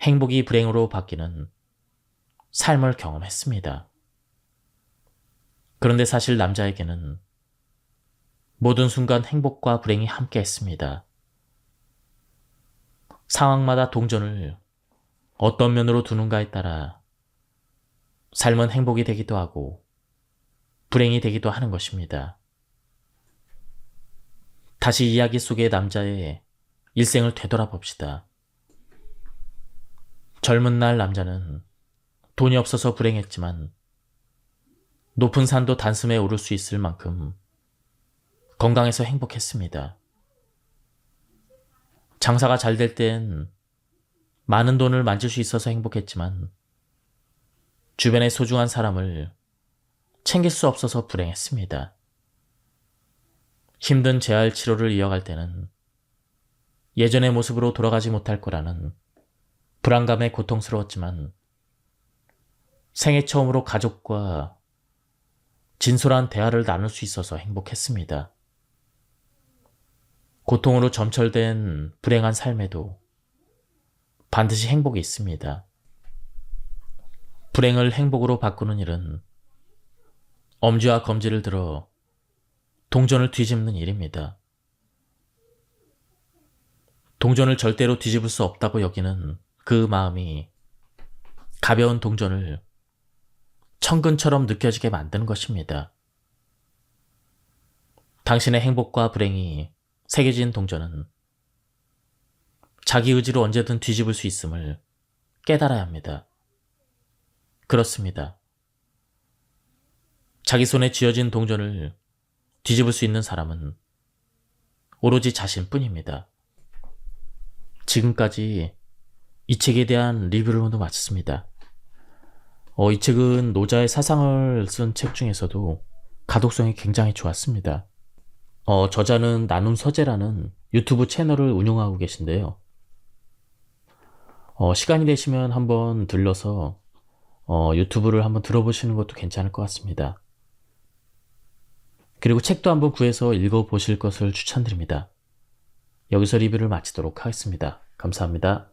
행복이 불행으로 바뀌는 삶을 경험했습니다. 그런데 사실 남자에게는 모든 순간 행복과 불행이 함께 했습니다. 상황마다 동전을 어떤 면으로 두는가에 따라 삶은 행복이 되기도 하고 불행이 되기도 하는 것입니다. 다시 이야기 속의 남자의 일생을 되돌아봅시다. 젊은 날 남자는 돈이 없어서 불행했지만 높은 산도 단숨에 오를 수 있을 만큼 건강해서 행복했습니다. 장사가 잘 될 땐 많은 돈을 만질 수 있어서 행복했지만 주변의 소중한 사람을 챙길 수 없어서 불행했습니다. 힘든 재활 치료를 이어갈 때는 예전의 모습으로 돌아가지 못할 거라는 불안감에 고통스러웠지만 생애 처음으로 가족과 진솔한 대화를 나눌 수 있어서 행복했습니다. 고통으로 점철된 불행한 삶에도 반드시 행복이 있습니다. 불행을 행복으로 바꾸는 일은 엄지와 검지를 들어 동전을 뒤집는 일입니다. 동전을 절대로 뒤집을 수 없다고 여기는 그 마음이 가벼운 동전을 천근처럼 느껴지게 만드는 것입니다. 당신의 행복과 불행이 새겨진 동전은 자기 의지로 언제든 뒤집을 수 있음을 깨달아야 합니다. 그렇습니다. 자기 손에 쥐어진 동전을 뒤집을 수 있는 사람은 오로지 자신뿐입니다. 지금까지 이 책에 대한 리뷰를 모두 마쳤습니다. 이 책은 노자의 사상을 쓴 책 중에서도 가독성이 굉장히 좋았습니다. 저자는 나눔 서재라는 유튜브 채널을 운영하고 계신데요. 시간이 되시면 한번 들러서 유튜브를 한번 들어보시는 것도 괜찮을 것 같습니다. 그리고 책도 한번 구해서 읽어보실 것을 추천드립니다. 여기서 리뷰를 마치도록 하겠습니다. 감사합니다.